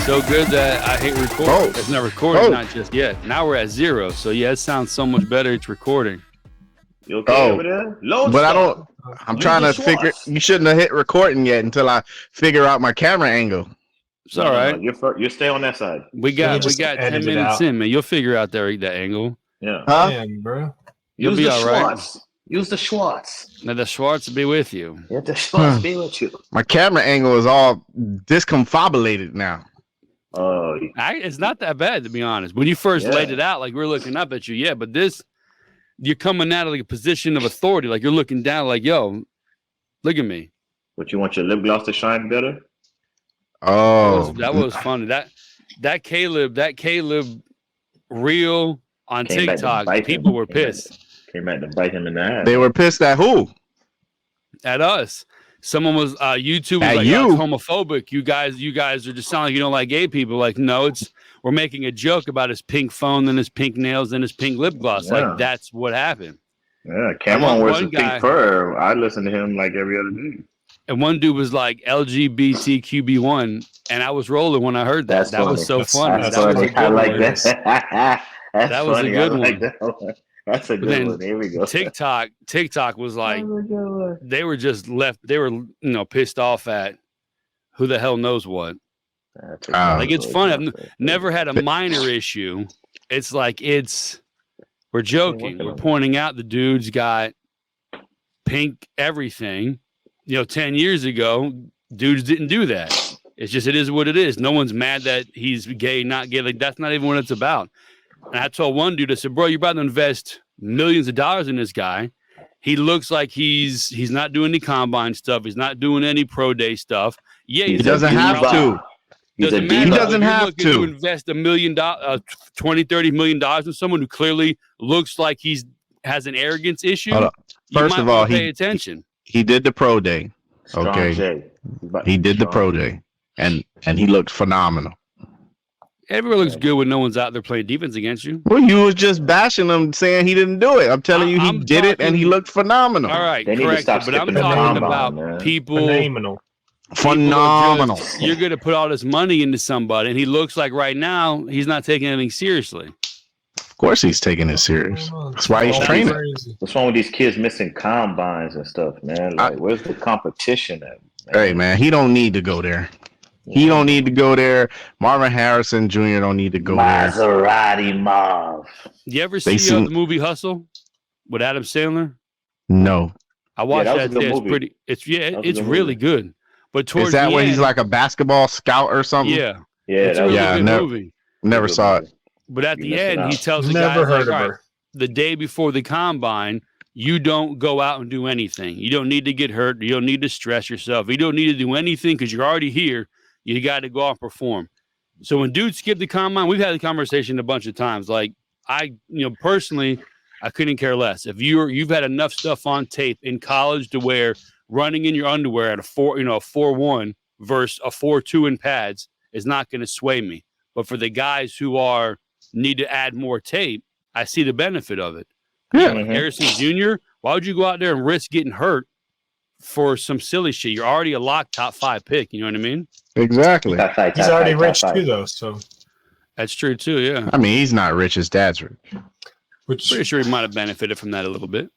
so good that I hit record. Oh. It's not recording, not just yet. Now we're at 0. So yeah, it sounds so much better. It's recording. You okay over there? But I don't. I'm trying to figure. You shouldn't have hit recording yet until I figure out my camera angle. It's all right. You stay on that side. We got 10 minutes in, man. You'll figure out that angle. Yeah. Huh? Man, bro. You'll be all right. Use the Schwartz. Now the Schwartz will be with you. Yeah, the Schwartz be with you. My camera angle is all discombobulated now. Oh, it's not that bad, to be honest. When you first laid it out, like we're looking up at you, but this, you're coming out of like a position of authority, like you're looking down, like, yo, look at me. But you want your lip gloss to shine better? Oh, that was funny. That Caleb reel on TikTok, people were pissed. Came back to bite him in the ass. They were pissed at who? At us. Someone was YouTube was like, oh, it's homophobic. You guys are just sounding like you don't like gay people. Like, no, we're making a joke about his pink phone and his pink nails and his pink lip gloss. Yeah. Like that's what happened. Yeah, Cameron wears his pink fur. I listen to him like every other day. And one dude was like LGBTQB1, and I was rolling when I heard that. That was so funny. I like that. That was a good one. That's a good one. Here we go. TikTok was like, they were just left. They were, pissed off at who the hell knows what. Like it's funny. I've never had a minor issue. It's like we're joking. We're pointing out the dude's got pink everything. 10 years ago, dudes didn't do that. It's just, it is what it is. No one's mad that he's gay, not gay. Like, that's not even what it's about. And I told one dude, I said, bro, you're about to invest millions of dollars in this guy. He looks like he's not doing any combine stuff. He's not doing any pro day stuff. Yeah, he doesn't have to. He doesn't have to invest $1 million, $20, $30 million in someone who clearly looks like has an arrogance issue. First of all, pay attention. He did the pro day. Okay. He did the pro day. And he looked phenomenal. Everyone looks good when no one's out there playing defense against you. Well, you was just bashing him, saying he didn't do it. I'm telling you, he did it, and he looked phenomenal. All right, correct. But I'm talking about people. Phenomenal. You're going to put all this money into somebody, and he looks like right now he's not taking anything seriously. Of course he's taking it serious. That's why he's training. What's wrong with these kids missing combines and stuff, man? Like, where's the competition at? Man? Hey, man, he don't need to go there. He don't need to go there. Marvin Harrison Jr. don't need to go there. Maserati Marv. You ever see the movie Hustle with Adam Sandler? No. I watched that. It's really good. But towards is that where he's like a basketball scout or something? Yeah. It's a really good movie. Never saw it. But at the end, he tells the guys, like, the day before the combine, you don't go out and do anything. You don't need to get hurt. You don't need to stress yourself. You don't need to do anything because you're already here. You got to go out and perform. So when dudes skip the combine, we've had the conversation a bunch of times. Like personally, I couldn't care less. If you've had enough stuff on tape in college to where running in your underwear at a 4.1 versus a 4.2 in pads is not going to sway me. But for the guys who need to add more tape, I see the benefit of it. Yeah. Like Harrison Jr., why would you go out there and risk getting hurt for some silly shit? You're already a lock top 5 pick. You know what I mean? Exactly. He's already rich too, though. So that's true too. Yeah. I mean, he's not rich. His dad's rich. Pretty sure he might have benefited from that a little bit.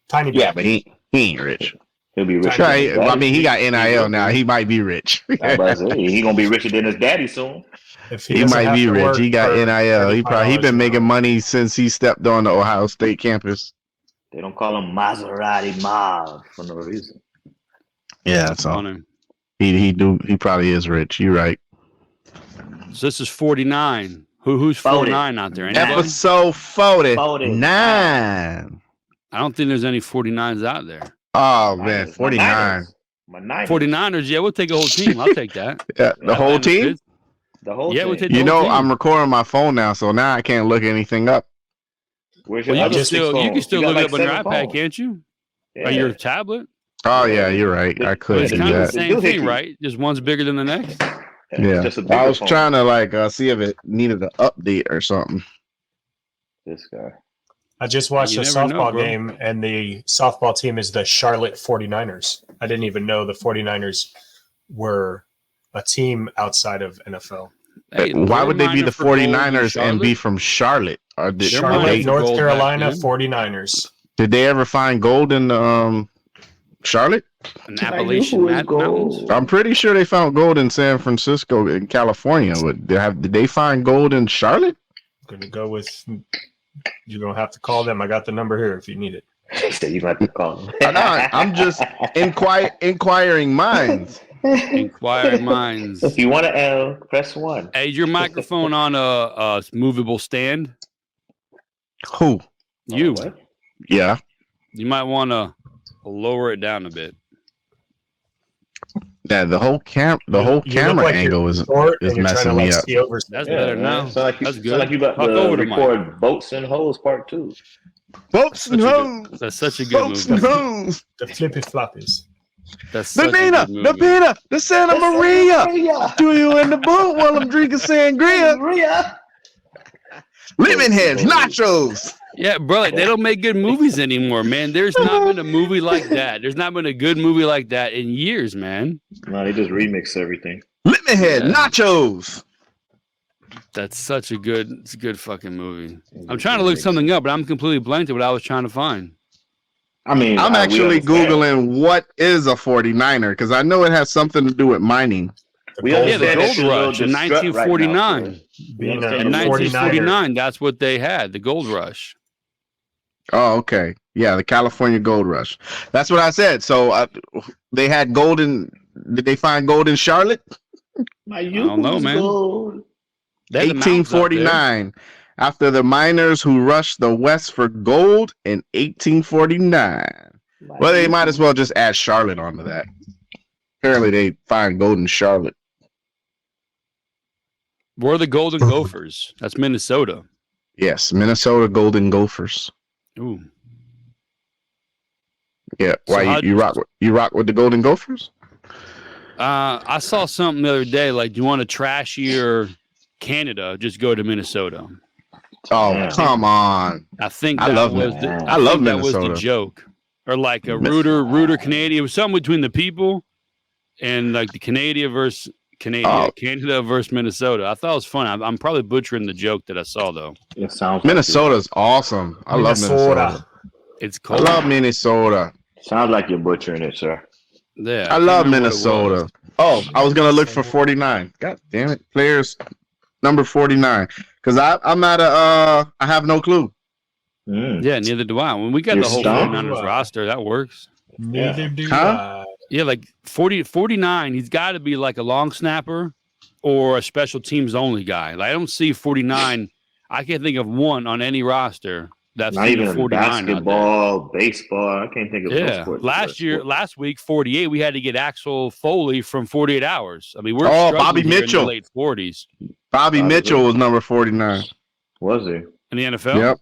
Tiny bit. Yeah, but he ain't rich. He'll be rich. Right. I mean, he got NIL now. He might be rich. He's gonna be richer than his daddy soon. He might be rich. He got NIL. He been making money since he stepped on the Ohio State campus. They don't call him Maserati Marv for no reason. Yeah, that's all. He probably is rich. You're right. So this is 49. Who's 49 out there? Anybody? Episode 49. I don't think there's any 49s out there. Oh man, 49. 49ers. Yeah, we'll take a whole team. I'll take that. Yeah, the whole team. The whole team. We'll take the whole team. I'm recording my phone now, so now I can't look anything up. You can still look it up on your iPad, can't you? Yeah. Or your tablet. Oh yeah, you're right. I could it's do kind that. of the same thing, right? Just one's bigger than the next. Yeah, I was trying to see if it needed an update or something. This guy. I just watched a softball game, and the softball team is the Charlotte 49ers. I didn't even know the 49ers were a team outside of NFL. Hey, why would they be the 49ers and be from Charlotte? Or did Charlotte, North Carolina 49ers. Did they ever find gold in Charlotte? An Appalachian Mountains? I'm pretty sure they found gold in San Francisco in California. Did they find gold in Charlotte? I'm gonna go with. You're gonna have to call them. I got the number here if you need it. He said you have to call them. I'm just inquiring minds. Inquiring minds. If you want to L, press 1. Hey, is your microphone on a movable stand? Who? You. What? Yeah. You might want to lower it down a bit. Yeah, the whole camera like angle is messing me up. That's better now. That's good. Like you about to record Boats and Hoes Part 2. Boats and Hoes. That's such a good movie. Hoes. The flippy floppies. That's The Nina, the Pina, the Santa Maria. Do you in the boat while I'm drinking sangria? Lemon heads, nachos. Yeah, bro, they don't make good movies anymore, man. There's not been a movie like that. There's not been a good movie like that in years, man. No, they just remix everything. Lemon head, nachos. That's such a good fucking movie. I'm trying to look something up, but I'm completely blanked at what I was trying to find. I mean, I'm actually Googling what is a 49er because I know it has something to do with mining. The Gold Rush in 1949. In 1949, that's what they had, the Gold Rush. Oh, okay. Yeah, the California Gold Rush. That's what I said. So they had gold in. Did they find gold in Charlotte? I don't know, man. 1849. After the miners who rushed the West for gold in 1849. Well, they might as well just add Charlotte onto that. Apparently, they find gold in Charlotte. Where are the Golden Gophers? That's Minnesota. Yes, Minnesota Golden Gophers. Ooh. Yeah. Why you rock with the Golden Gophers? I saw something the other day. Like, do you want to trashier Canada? Just go to Minnesota. Oh, come on! I think I love Minnesota. That was the joke, or like a Rooter Canadian. It was something between the people and like the Canada versus Minnesota. I thought it was fun. I'm probably butchering the joke that I saw though. It sounds Minnesota's awesome. I love Minnesota. It's cold. I love Minnesota. Sounds like you're butchering it, sir. Yeah, I love Minnesota. Oh, I was gonna look for 49. God damn it, players number 49. Because I'm at I have no clue. Yeah, neither do I. When we got the whole 49ers roster, that works. Neither do I. Yeah, like 49, he's got to be like a long snapper or a special teams only guy. Like, I don't see 49. I can't think of one on any roster that's not even 49 basketball, baseball. I can't think of no sports. Last week, 48, we had to get Axel Foley from 48 Hours. I mean, we're Bobby Mitchell in the late 40s. Bobby Mitchell was number 49. Was he? In the NFL?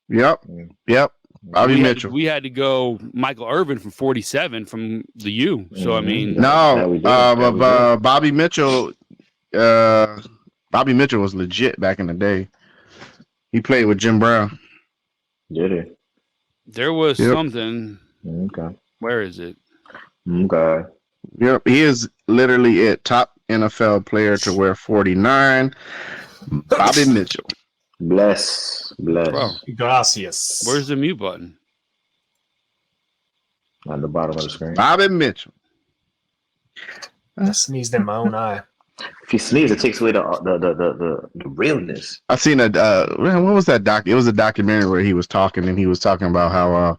Yep. Bobby Mitchell. We had to go Michael Irvin from 47 from the U. So, I mean. No, Bobby Mitchell. Bobby Mitchell was legit back in the day. He played with Jim Brown. Did he? There was something. Okay. Where is it? Okay. Yep. He is literally it. Top NFL player to wear 49. Bobby Mitchell. Bless. Bro. Gracias. Where's the mute button? On the bottom of the screen. Bobby Mitchell. I sneezed in my own eye. If you sneeze, it takes away the realness. I seen what was that doc? It was a documentary where he was talking about how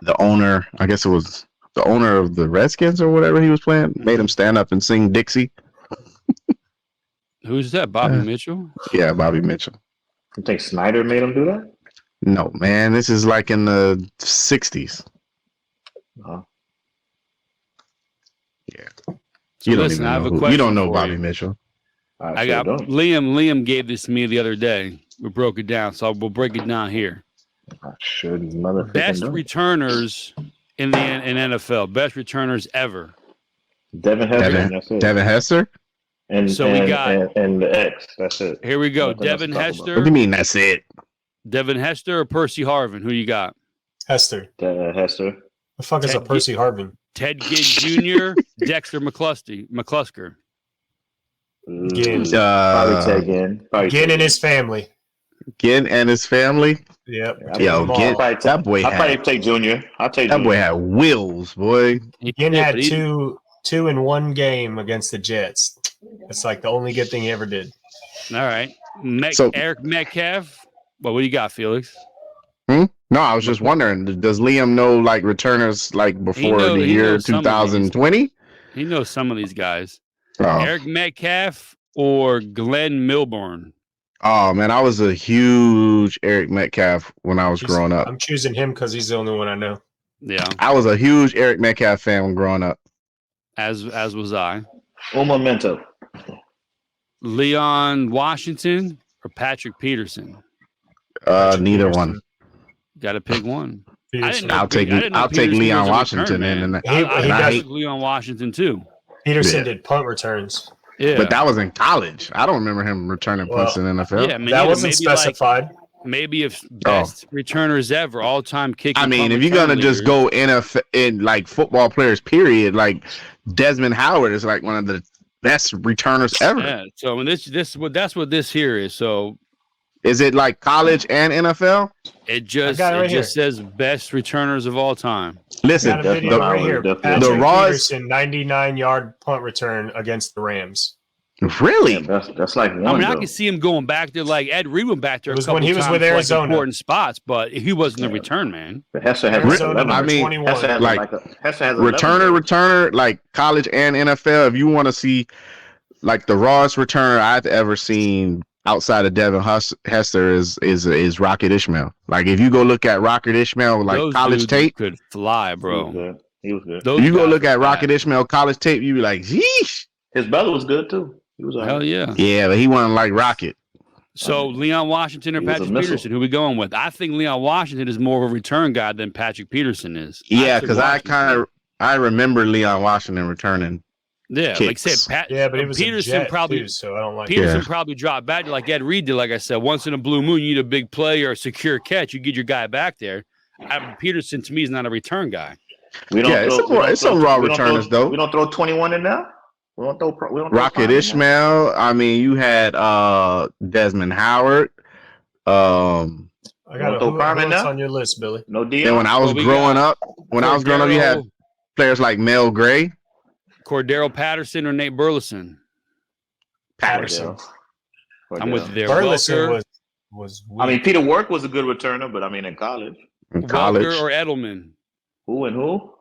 the owner, I guess it was the owner of the Redskins or whatever he was playing, made him stand up and sing Dixie. Who's that? Bobby Mitchell? Yeah, Bobby Mitchell. You think Snyder made him do that? No, man. This is like in the 60s. Uh-huh. Yeah. So listen, I have a question. You don't know Bobby Mitchell. I got Liam. Liam gave this to me the other day. We broke it down, so we'll break it down here. I should motherfucking best returners in NFL. Best returners ever. Devin Hester. Devin Hester. And we got the X. That's it. Here we go. Devin Hester. What do you mean that's it? Devin Hester or Percy Harvin? Who you got? Hester. Hester. The fuck is a Percy Harvin? Ted Ginn Jr., Dexter McClusker. Ginn. Probably take Ginn. Ginn and his family. Ginn and his family. Yep. Yo, Ginn, that boy I'll probably take Junior. I'll take that Junior. boy had wheels, boy. Ginn had two in one game against the Jets. It's like the only good thing he ever did. All right. Eric Metcalf. Well, what do you got, Felix? No, I was just wondering, does Liam know like returners like before the year 2020? He knows some of these guys. Oh. Eric Metcalf or Glenn Milburn? Oh man, I was a huge Eric Metcalf when I was growing up. I'm choosing him because he's the only one I know. Yeah. I was a huge Eric Metcalf fan when growing up. As was I. Un momento. Leon Washington or Patrick Peterson? Neither one. Got to pick one. I'll take Leon Washington and I took Leon Washington too. Peterson did punt returns. Yeah, but that was in college. I don't remember him returning punts in the NFL. Yeah, that wasn't specified. Maybe if best returners ever, all time kicking. I mean, if you're gonna just go in like football players, period, like Desmond Howard is like one of the best returners ever. Yeah. So that's what this here is. So. Is it like college and NFL? It just says best returners of all time. Listen, the Peterson 99-yard punt return against the Rams. Really? Yeah, that's like one. I mean, I can see him going back there. Like Ed Reed went back there. It was when he was with Arizona. Like important spots, but he wasn't the return man. Hester has returner, like college and NFL. If you want to see like the rawest returner I've ever seen outside of Devin Hester is Rocket Ishmael. Like if you go look at Rocket Ishmael, like those college tape, could fly, bro. He was good. You go look at Rocket Ishmael college tape, you be like, "Yeesh." His brother was good too. He was hell yeah. Yeah, but he wasn't like Rocket. So Leon Washington or Patrick Peterson? Who we going with? I think Leon Washington is more of a return guy than Patrick Peterson is. Yeah, because I remember Leon Washington returning. Yeah, kicks. like I said, but he was Peterson probably too, so I don't like Peterson probably dropped back like Ed Reed did. Like I said, once in a blue moon, you need a big play or a secure catch. You get your guy back there. Peterson to me is not a return guy. It's some raw returners though. We don't throw 21 in there. We don't throw Rocket Ishmael. I mean, you had Desmond Howard. I got who on your list, Billy? No deal. And when I was growing up, you had players like Mel Gray. Cordero Patterson or Nate Burleson? Patterson. I'm with you there. Burleson was I mean, Peter Work was a good returner, but I mean, in college. Welker or Edelman? Who and who?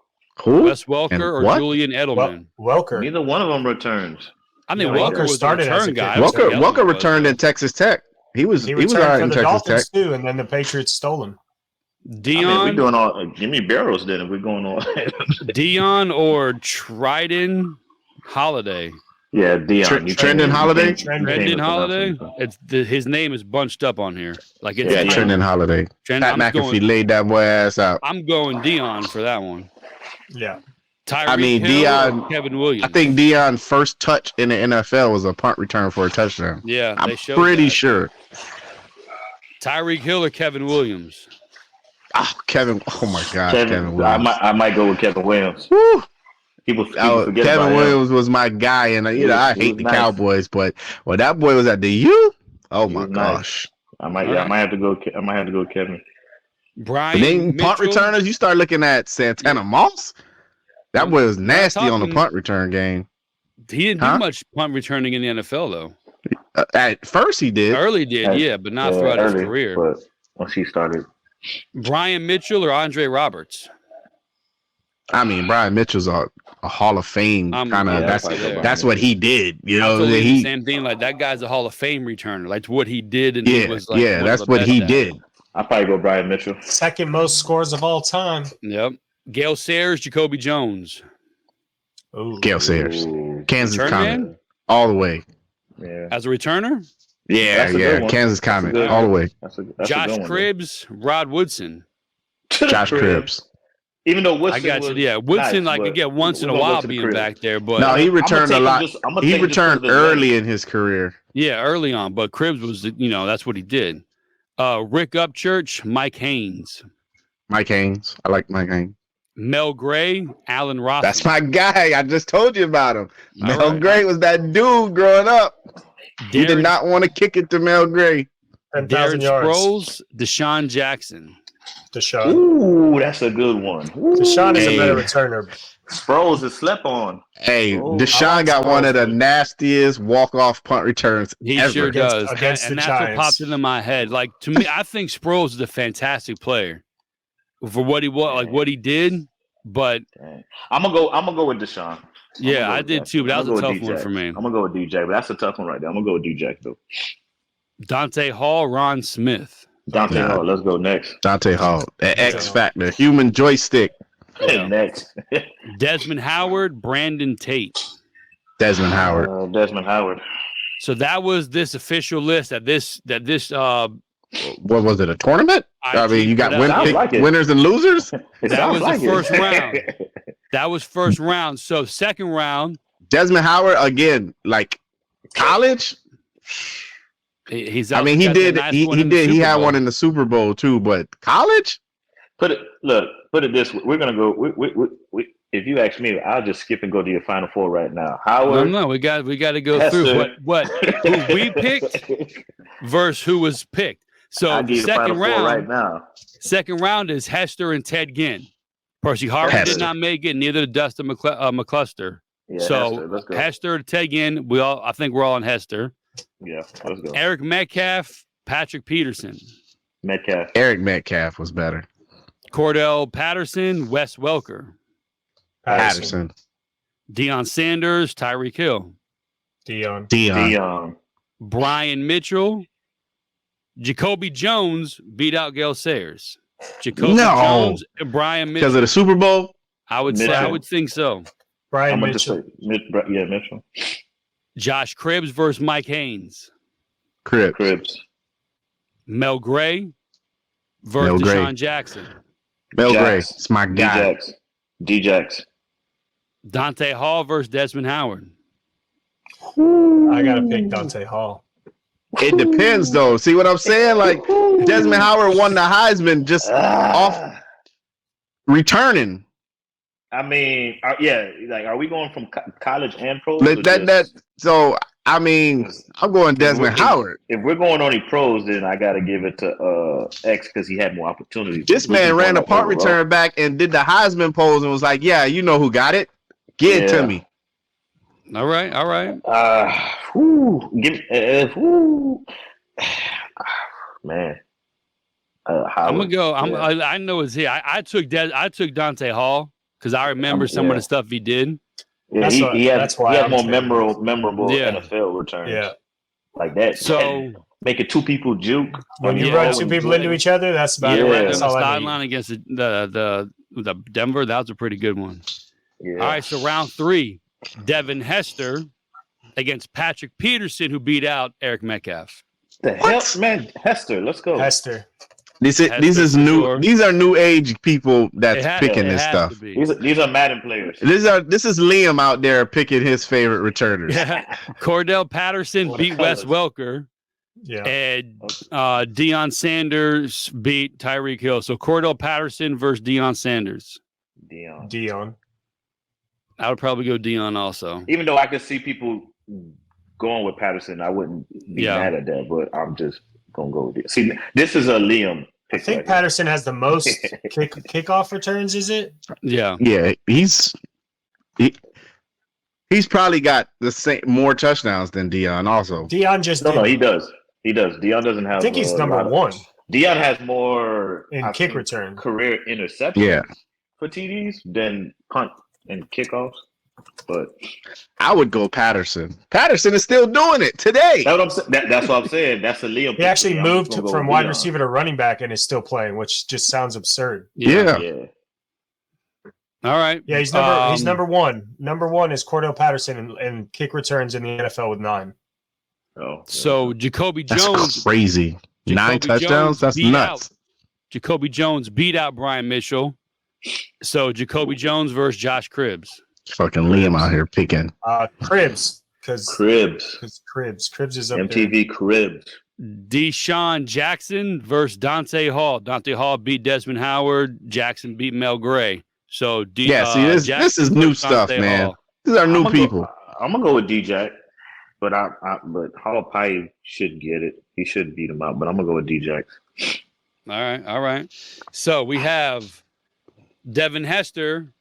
Wes Welker or Julian Edelman? Welker. Neither one of them returns. I think Welker was started a return guy. Welker returned in Texas Tech. He was all right in Texas Tech too, and then the Patriots stole him. Dion, I mean, we're doing all. Give me barrels then. If we're going all. Dion or Tridon Holiday? Yeah, Dion. Trendon Holiday. Trendon Holiday. His name is bunched up on here. Like it's Trendon Holiday. Pat McAfee laid that boy ass out. I'm going Dion for that one. Yeah. Dion. Kevin Williams. I think Dion's first touch in the NFL was a punt return for a touchdown. Yeah, I'm pretty sure. Tyreek Hill or Kevin Williams? Oh, Kevin! Oh my God, Kevin Williams. I might go with Kevin Williams. Woo! People forget Kevin Williams was my guy, and I hate the Cowboys, but when that boy was at the U, oh my gosh! I might have to go. I might have to go with Kevin. Brian punt returners. You start looking at Santana Moss. That boy was nasty on the punt return game. He didn't do much punt returning in the NFL though. At first, he did. Early did, but not throughout his career. But once he started. Brian Mitchell or Andre Roberts? I mean, Brian Mitchell's a Hall of Fame kind of. That's what he did. You know, same thing. Like that guy's a Hall of Fame returner. Like what he did, and he was like that's what he did. I'll probably go Brian Mitchell. Second most scores of all time. Yep. Gale Sayers, Jacoby Jones. Gale Sayers, Kansas Comet, all the way. Yeah. As a returner. Yeah. Kansas Comet, all the way. That's Josh Cribbs, Rod Woodson. Josh Cribbs. Even though Woodson, I got you. Yeah, Woodson, nice, could get once in a while being back there, but no, he returned a lot. He returned early in his career. Yeah, early on, but Cribbs was, that's what he did. Rick Upchurch, Mike Haynes. I like Mike Haynes. Mel Gray, Allen Robinson. That's my guy. I just told you about him. All Mel right. Gray was that dude growing up. He did not want to kick it to Mel Gray. 10,000 Darren yards. Sproles, Deshaun Jackson. Deshaun. Ooh, that's a good one. Deshaun is a better returner. Sproles is slept on. Hey, Deshaun got one of the nastiest walk-off punt returns He ever. sure does. Against and the that's Giants. what popped into my head. Like, to me, I think Sproles is a fantastic player for what he was, like what he did. But I'm gonna go with Deshaun. yeah, I did too. But that was a tough one for me. I'm gonna go with DJ, but that's a tough one right there. I'm gonna go with DJ though. Dante Hall, Ron Smith. Dante Hall, let's go next. Dante Hall, the X Factor, human joystick. Next. Desmond Howard, Brandon Tate. Desmond Howard. Desmond Howard. So that was this official list that this What was it? A tournament? I mean, you got winners and losers. That was the first round. That was first round. So second round, Desmond Howard again, like college. He's. I mean, he did. He did. He had one in the Super Bowl too, but college. Put it this way. We're gonna go. We if you ask me, I'll just skip and go to your Final Four right now. Howard. No, we got to go through what who we picked versus who was picked. So second round right now. Second round is Hester and Ted Ginn. Percy Harvin did not make it. Neither did Dustin McCluster. Yeah, so Hester, Ted Ginn. I think we're all on Hester. Yeah, let's go. Eric Metcalf, Patrick Peterson. Eric Metcalf was better. Cordell Patterson, Wes Welker. Patterson. Deion Sanders, Tyreek Hill. Deion. Brian Mitchell. Jacoby Jones beat out Gale Sayers. Jones and Brian Mitchell. Because of the Super Bowl? I would think so. Brian Mitchell. Mitchell. Josh Cribbs versus Mike Haynes. Cribbs. Mel Gray versus Deshaun Jackson. Mel Gray. It's my guy. D-Jax. Dante Hall versus Desmond Howard. I got to pick Dante Hall. It depends, though. See what I'm saying? Like, Desmond Howard won the Heisman just off returning. I mean, like, are we going from college and pros? So, I mean, I'm going Desmond Howard. If we're going only pros, then I got to give it to X because he had more opportunities. This man ran a punt return back and did the Heisman pose and was like, yeah, you know who got it. Get it to me. All right. Man. I'm gonna go. I know it's here. I took Dante Hall because I remember some of the stuff he did. Yeah, he had more memorable NFL returns. Yeah, like that. So making two people juke when you run two people into each other. That's about it. The sideline against the Denver. That was a pretty good one. Yeah. All right, so round 3, Devin Hester against Patrick Peterson, who beat out Eric Metcalf. The hell, man, Hester, let's go. Hester. These is new. Sure. These are new age people that's picking this stuff. These are Madden players. This is Liam out there picking his favorite returners. Yeah. Cordell Patterson beat Wes Welker. Yeah. And Deion Sanders beat Tyreek Hill. So Cordell Patterson versus Deion Sanders. Deion. I would probably go Deion also. Even though I could see people going with Patterson, I wouldn't be mad at that, but I'm just going to go with it. See, this is a Liam. I think Patterson has the most kickoff returns, is it? Yeah. Yeah, he's probably got the same more touchdowns than Deion also. Deion just No, he does. He does. Deion doesn't have. I think he's number 1. Deion has more in kick return career interceptions for TDs than punt and kickoffs. But I would go Patterson. Patterson is still doing it today. That's what I'm saying. That's a Liam. He actually moved from wide receiver to running back and is still playing, which just sounds absurd. Yeah. All right. Yeah, he's number 1. Number 1 is Cordell Patterson and kick returns in the NFL with 9. Oh. So Jacoby Jones. That's crazy. 9 touchdowns? That's nuts. Jacoby Jones beat out Brian Mitchell. So Jacoby Jones versus Josh Cribbs. Fucking Liam out here picking. Cribbs. Cribbs is up MTV there. Cribbs. Deshaun Jackson versus Dante Hall. Dante Hall beat Desmond Howard. Jackson beat Mel Gray. So see, this is new stuff, man. These are new people. I'm gonna go with D-Jack, but but Hall probably should get it. He should beat him out, but I'm gonna go with D-Jack. All right. So we have Devin Hester,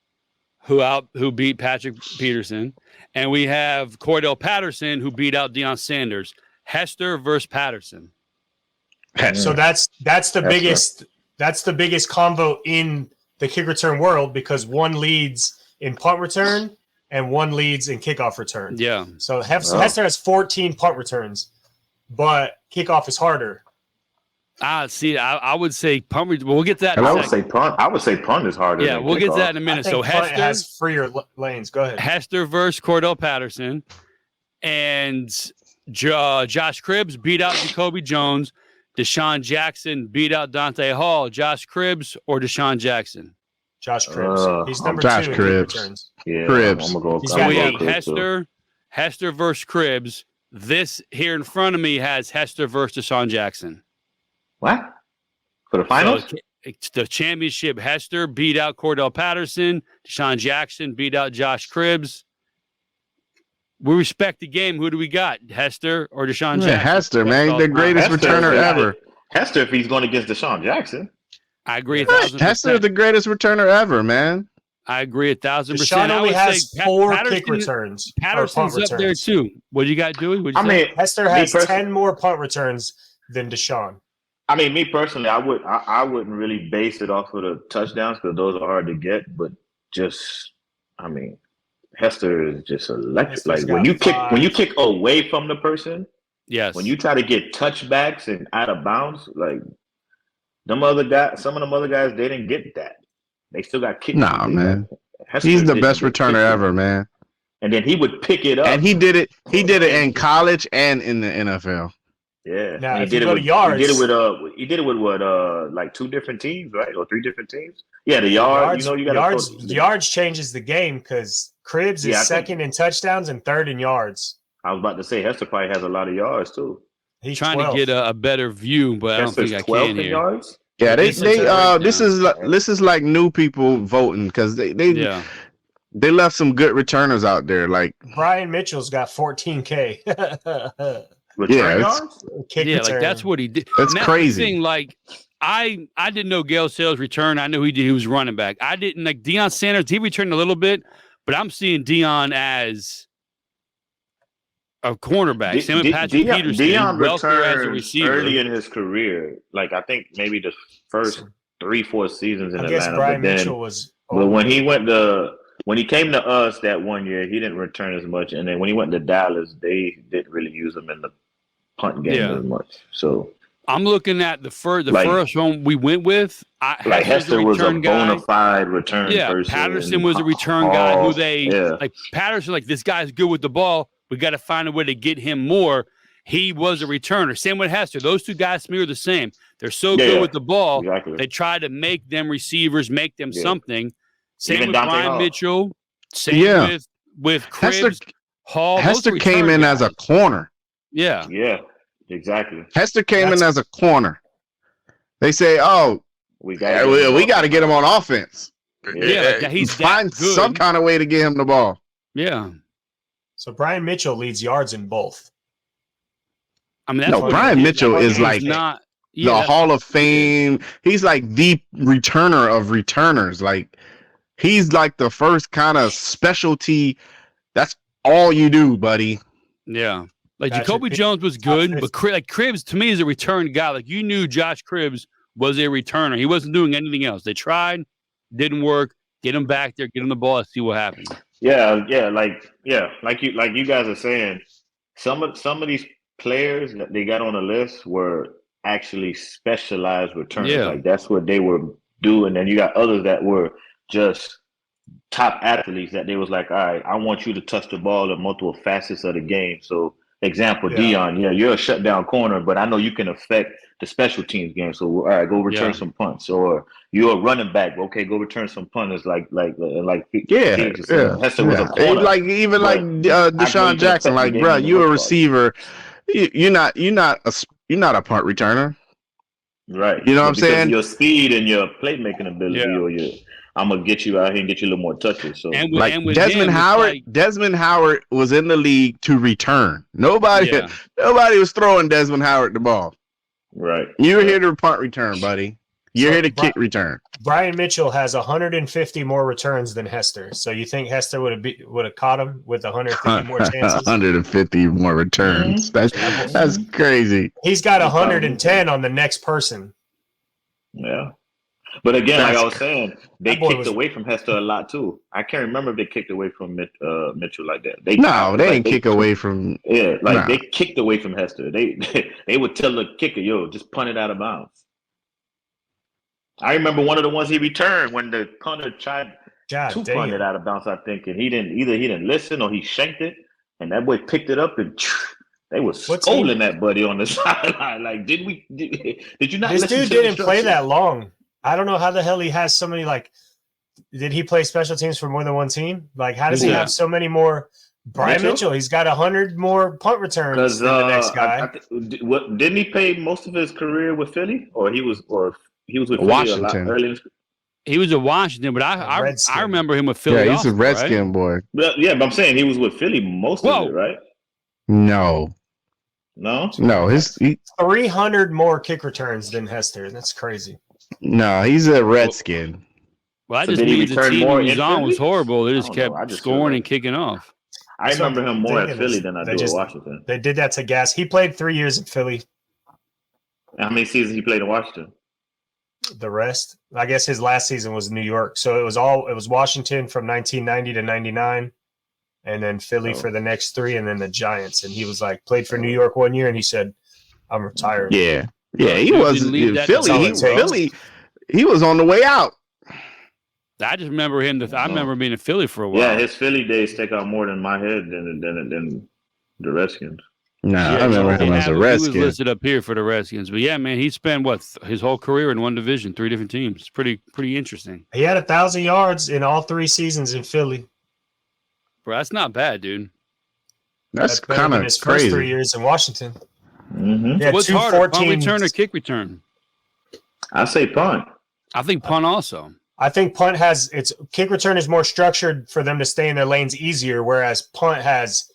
who beat Patrick Peterson, and we have Cordell Patterson, who beat out Deion Sanders. Hester versus Patterson. So that's the biggest convo in the kick return world, because one leads in punt return and one leads in kickoff return. Yeah. So Hester has 14 punt returns, but kickoff is harder. See, I would say punt. We'll get to that. I would say punt is harder. Yeah, we'll get to that in a minute. So Hester has freer lanes. Go ahead. Hester versus Cordell Patterson, and Josh Cribbs beat out Jacoby Jones. Deshaun Jackson beat out Dante Hall. Josh Cribbs or Deshaun Jackson? Josh Cribbs. He's number Josh 2 Cribbs. in returns. Yeah, Cribbs. So we have Hester versus Cribbs. This here in front of me has Hester versus Deshaun Jackson. What? For the finals? So the championship, Hester beat out Cordell Patterson. Deshaun Jackson beat out Josh Cribbs. We respect the game. Who do we got? Hester or Deshaun Jackson? Hester, man. The greatest returner ever. Hester, if he's going against Deshaun Jackson. I agree 1,000%. Hester is the greatest returner ever, man. I agree 1,000%. Deshaun only has 4 kick returns. Patterson's up there too. What do you got, Dewey? Hester has 10 more punt returns than Deshaun. I mean, me personally, I wouldn't really base it off of the touchdowns because those are hard to get. But Hester is just electric. Like when you kick away from the person, yes. When you try to get touchbacks and out of bounds, like some of them other guys, they didn't get that. They still got kicked. Nah, man. He's the best returner ever, man. And then he would pick it up. And he did it in college and in the NFL. Yeah. Now, if you go to yards, he did it with what, like 2 different teams, right? Or 3 different teams? Yeah, the yards. You got yards changes the game because Cribbs is second in touchdowns and third in yards. I was about to say Hester probably has a lot of yards too. He's trying to get a better view, but Hester's I don't think I can here. Yards? Yeah, this is like new people voting because they left some good returners out there. Like Brian Mitchell's got 14K. Yards? Like that's what he did. That's crazy. Thing, like I didn't know Gale Sales returned. I knew he was running back. I didn't like Deion Sanders. He returned a little bit, but I'm seeing Deion as a cornerback. Same with Patrick Peterson. Deion returned as a receiver early in his career. Like I think maybe the first 3-4 seasons in Atlanta. I guess Brian Mitchell was. But when he came to us that one year, he didn't return as much. And then when he went to Dallas, they didn't really use him in the punt game as much. So I'm looking at the first one we went with. Hester was a bona fide return person. Patterson was a return guy who like Patterson, like this guy's good with the ball. We got to find a way to get him more. He was a returner. Same with Hester. Those 2 guys to me are the same. They're so good with the ball. Exactly. They try to make them receivers, make them something. Same Even with Dante Brian Hall. Mitchell. Same with Cribbs, Hall. Hester came in as a corner. Yeah. Yeah, exactly. Hester came in as a corner. They say, we got to get him on offense. Yeah, he's find some kind of way to get him the ball. Yeah. So Brian Mitchell leads yards in both. I mean, that's Brian Mitchell is like the Hall of Fame. He's like the returner of returners. Like he's like the first kind of specialty. That's all you do, buddy. Yeah. Like Jacoby Jones was good, but Cribbs to me is a return guy. Like you knew Josh Cribbs was a returner. He wasn't doing anything else. They tried, didn't work. Get him back there, get him the ball, and see what happens. Like you guys are saying, some of these players that they got on the list were actually specialized returners. Yeah. Like that's what they were doing. And you got others that were just top athletes that they was like, all right, I want you to touch the ball in multiple facets of the game. So example, Deion, you're a shutdown corner, but I know you can affect the special teams game. So all right, go return some punts. Or you're a running back, okay, go return some punts. Hester was a corner. Like even like Deshaun Jackson, like bro, you're a receiver. You're not a punt returner. Right. You know what I'm saying? Your speed and your playmaking ability, or I'm gonna get you out here and get you a little more touches. So, Desmond Howard was in the league to return. Nobody was throwing Desmond Howard the ball. Right. You're here to punt return, buddy. You're here to kick return. Brian Mitchell has 150 more returns than Hester. So you think Hester would have caught him with 150 more chances? 150 more returns. That's crazy. He's got 110 on the next person. Yeah. But again, like I was saying, they kicked away from Hester a lot too. I can't remember if they kicked away from Mitchell like that. They didn't kick away from. Yeah, they kicked away from Hester. They would tell the kicker, "Yo, just punt it out of bounds." I remember one of the ones he returned when the punter tried to punt it out of bounds. I think, and he didn't listen or he shanked it, and that boy picked it up and. They was scolding that buddy on the sideline. Like, did you not? This dude didn't play that long. I don't know how the hell he has so many. Like, did he play special teams for more than one team? Like, how does he have so many more? Brian Mitchell, he's got 100 more punt returns than the next guy. Didn't he play most of his career with Philly, or he was with Washington? Philly a lot early? He was a Washington, but I remember him with Philly. Yeah, he's a Redskin boy. But I'm saying he was with Philly most of it, right? No. His 300 more kick returns than Hester. That's crazy. No, he's a Redskin. Well, that just means the team he was on was horrible. They just kept scoring and kicking off. I remember him more at Philly than I do at Washington. They did that to Gas. He played 3 years in Philly. How many seasons he played in Washington? The rest, I guess his last season was New York. So it was Washington from 1990 to 99. And then Philly for the next 3, and then the Giants. And he was like, played for New York 1 year, and he said, "I'm retired." Yeah, he was Philly. He was on the way out. I just remember him. I remember being in Philly for a while. Yeah, his Philly days stick out more in my head than the Redskins. I remember him as a Redskin. He was listed up here for the Redskins, but yeah, man, he spent his whole career in one division, 3 different teams. It's pretty interesting. He had 1,000 yards in all 3 seasons in Philly. Bro, that's not bad, dude. That's kind of his crazy. First 3 years in Washington. Mm-hmm. Yeah, what's harder, punt return or kick return? I say punt. I think punt also. I think punt has its kick return is more structured for them to stay in their lanes easier, whereas punt has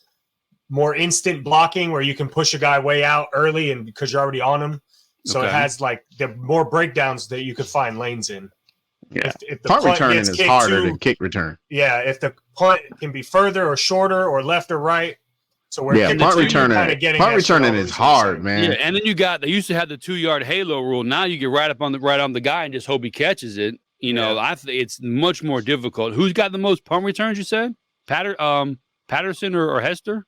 more instant blocking where you can push a guy way out early and because you're already on him. So it has like the more breakdowns that you could find lanes in. Yeah, if the punt return is harder than kick return. Yeah, if the punt can be further or shorter or left or right. So where punt returning is hard, man. Yeah, and then they used to have the 2-yard halo rule. Now you get right on the guy and just hope he catches it. You know, I think it's much more difficult. Who's got the most punt returns? You said Patterson or Hester?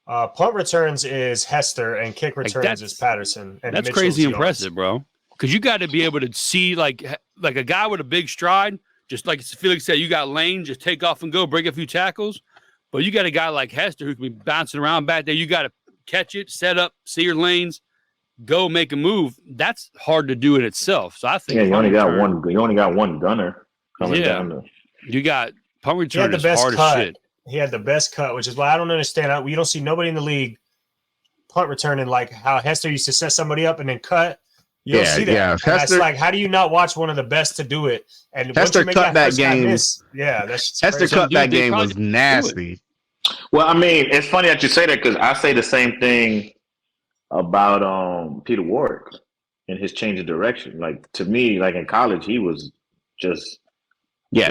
Punt returns is Hester and kick returns is Patterson. And that's crazy impressive, bro. Because you got to be able to see like a guy with a big stride, just like Felix said, you got lane, just take off and go, break a few tackles. But you got a guy like Hester who can be bouncing around back there. You got to catch it, set up, see your lanes, go make a move. That's hard to do in itself. So I think you only got one gunner coming down. You got punt return is hard as shit. He had the best cut, which is why I don't understand. You don't see nobody in the league punt returning like how Hester used to set somebody up and then cut. You don't see that. Yeah. That's like, how do you not watch one of the best to do it? And Hester cut that game. That's Hester cut that game was nasty. Well, I mean, it's funny that you say that because I say the same thing about Peter Warwick and his change of direction. Like to me, like in college, he was just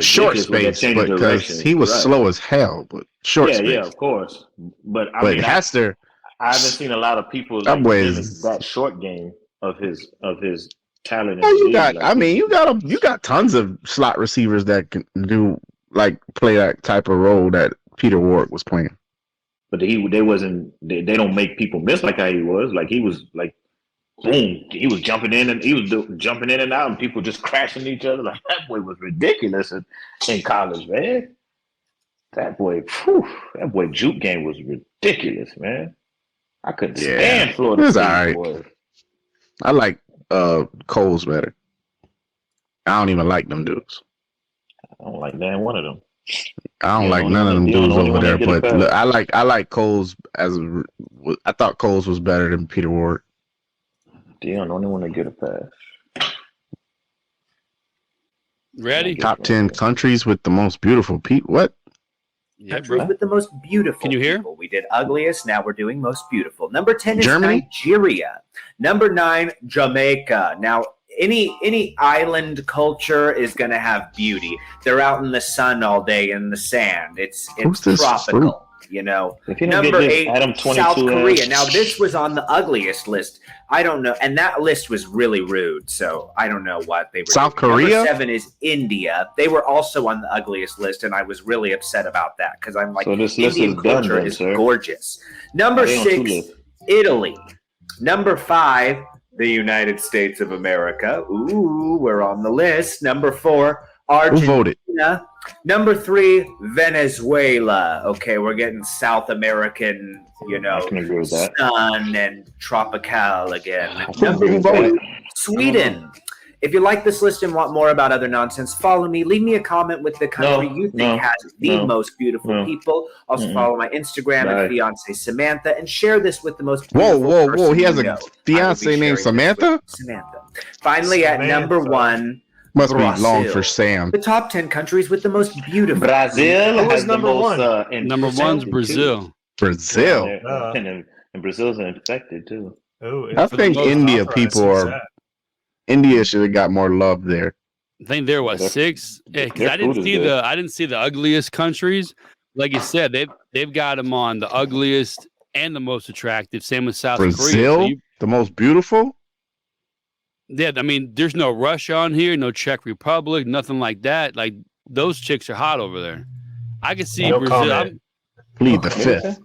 short space because he was slow as hell, but short space. Yeah, of course. But Hester, I haven't seen a lot of people that short game of his talent. You got tons of slot receivers that can play that type of role that Peter Warwick was playing. But they don't make people miss like how he was. Like he was like, boom, he was jumping in and out, and people just crashing each other. Like that boy was ridiculous in college, man. That boy juke game was ridiculous, man. I couldn't stand Florida. It was all right. I like Coles better. I don't even like them dudes. I don't like none one of them. I don't like none of them dudes over there. But look, I like Coles I thought Coles was better than Peter Ward. Dion, only want to get a pass. Ready? Top 10 countries with the most beautiful people. What? Yeah, Countries bro. with the most beautiful Can you hear? people. We did ugliest. Now we're doing most beautiful. Number 10 is Germany? Nigeria. Number 9, Jamaica. Now, any island culture is going to have beauty. They're out in the sun all day in the sand. It's tropical. You know, if you don't number get this, 8, Adam 22 South Korea. Now, this was on the ugliest list. I don't know. And that list was really rude. So I don't know what they were South doing. Korea? Number 7 is India. They were also on the ugliest list. And I was really upset about that because I'm like, So this list Indian is done culture then, is sir. gorgeous. Number They on 2 6, lists. Italy. Number 5, the United States of America. Ooh, we're on the list. Number 4, Who Argentina. voted? Number 3, Venezuela. Okay, we're getting South American, you know, I can agree with that. sun and tropical again. I can Number agree with 2, that. Sweden. If you like this list and want more about other nonsense, follow me. Leave me a comment with the country you think has the most beautiful people. Also follow my Instagram at fiance Samantha and share this with the most beautiful person He has you a know. fiance I will be named sharing this with Samantha? Samantha. Finally, at number 1, Must be Brazil. long for Sam. The top 10 countries with the most beautiful. Brazil Who was has the number most, one? Number one's infected, Brazil. Brazil. too. And Brazil's infected too. Oh, I think India people are. India should have got more love there. I think they're what, 6? Yeah, because I didn't see the ugliest countries. Like you said, they've got them on the ugliest and the most attractive. Same with South Brazil, Korea. So the most beautiful. yeah, I mean, there's no Russia on here, no Czech Republic, nothing like that. Like those chicks are hot over there. I can see No Brazil. comment. Plead the fifth.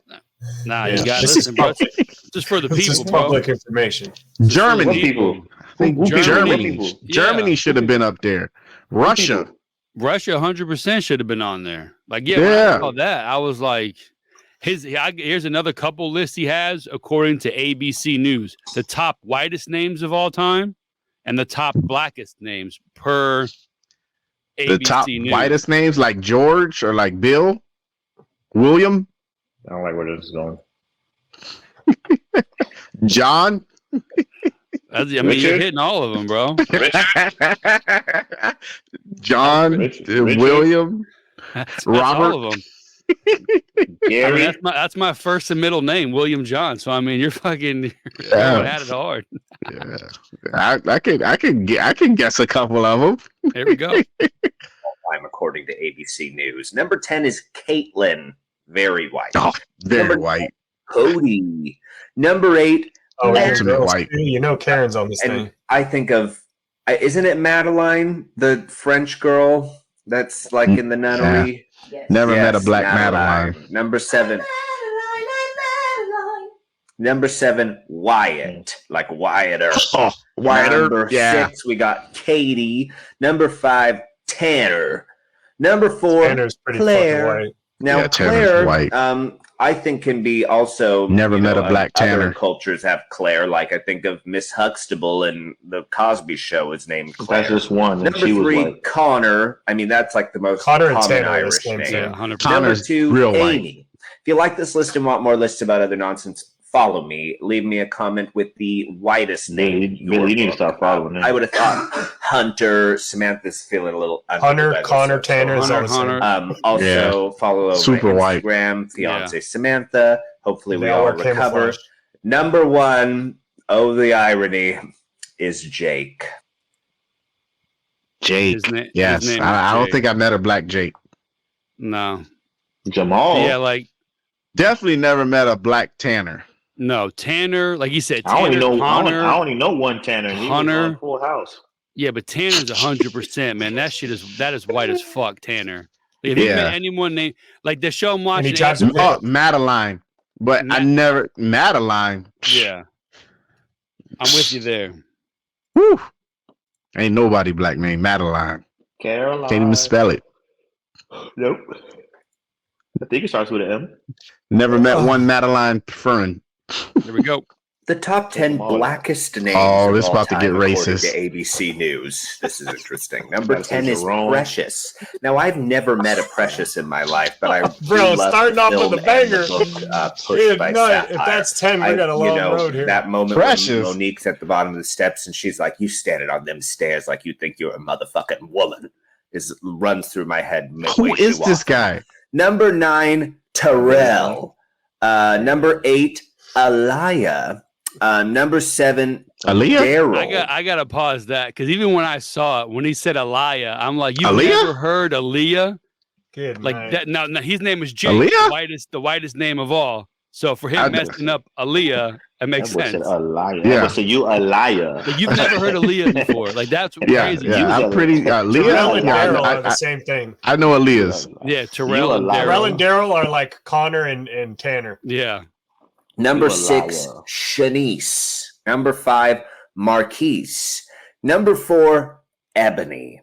Nah, Yeah. you got to This listen, is bro. public. Just for the This people, is bro. public information. Germany. What people? I think Germany. people? Germany should have been up there. Russia. Russia 100% should have been on there. Like, yeah, when I saw that, I was like, here's another couple list he has according to ABC News. The top whitest names of all time and the top blackest names per ABC The top News. whitest names like George or like Bill, William, I don't like where this is going. John. I mean, you're hitting all of them, bro. John, Richard. William, That's Robert. all of them. Gary. I mean, that's my first and middle name, William John. So I mean, you're fucking had it hard. Yeah. I can guess a couple of them. There we go. Time according to ABC News. Number 10 is Caitlin. Very white. Oh, very Number white. Cody. Number 8. Oh, Ultimate ultimate white. white. You know Karen's on this And thing. I think of, isn't it Madeline, the French girl that's like in the nunnery? Never met a Yes, black Madeline. Number 7. Number 7, Wyatt, like Wyatter. Oh, Whiter. Number 6, we got Katie. Number 5, Tanner. Number 4, Tanner's pretty Claire. fucking white. Now, Yeah, Tanner's Claire, white. I think can be also Never met a black Tanner. Other cultures have Claire. Like I think of Miss Huxtable in the Cosby Show is named Claire. That's just one. And Number she was 3, like, Connor. I mean, that's like the most Connor and common Tanner are the Irish same name. thing. Yeah, 100%. Number Connor's 2, real white. Amy. If you like this list and want more lists about other nonsense, follow me. Leave me a comment with the whitest name. you need to stop following him. I would have thought Hunter. Samantha's feeling a little under the Hunter, weather, Connor, so- Tanner is all the Hunter. same. Also follow Super my white. Instagram, fiance Samantha. Hopefully we They all are recover. camouflage. Number 1, oh the irony, is Jake. Jake. His name Yes. is I don't Jake. think I met a black Jake. No. Jamal. Yeah, like Definitely never met a black Tanner. no Tanner. Like you said, I only Tanner, know Connor. I only know one Tanner. And he Hunter. was on Full House. Yeah, but Tanner's 100%, man. That is white as fuck, Tanner. Like, if you Yeah. met anyone named like the show I'm And watching, he drives a AFC Oh, Madeline. But I never Madeline. yeah, I'm with you there. Whew. Ain't nobody black named Madeline. Caroline. Can't even spell it. Nope. I think it starts with an M. Never met one Madeline Fern. There we go. The top 10 blackest names. Oh, this of all about to get time, according racist. To ABC News. This is interesting. Number 10 is Jerome. Precious. Now, I've never met a Precious in my life, but I Bro, love starting the off film with a banger. and the book, Pushed by Sapphire. If that's 10, we got a long road here. That moment Precious. when Monique's at the bottom of the steps and she's like, "You standing on them stairs like you think you're a motherfucking woman," runs through my head. Who is this guy? Number 9, Terrell. Number 8, Aliyah. Number 7, Aaliyah? Daryl. I gotta pause that because even when I saw it, when he said Aliyah, I'm like, you've Aaliyah? never heard Aaliyah? Good Like night. that? No, his name is Jake, Aaliyah? the whitest name of all. So for him messing up Aaliyah, it makes sense. A liar. Yeah. So you a liar. Like you've never heard Aaliyah before. Like that's crazy. Yeah, I'm pretty. Terrell Aaliyah? and Yeah, Daryl are I the same thing. know Aaliyah's. Yeah, Terrell and Terrell and Daryl. Daryl are like Connor and Tanner. Yeah. Number You a 6, liar. Shanice. Number 5, Marquise. Number 4, Ebony.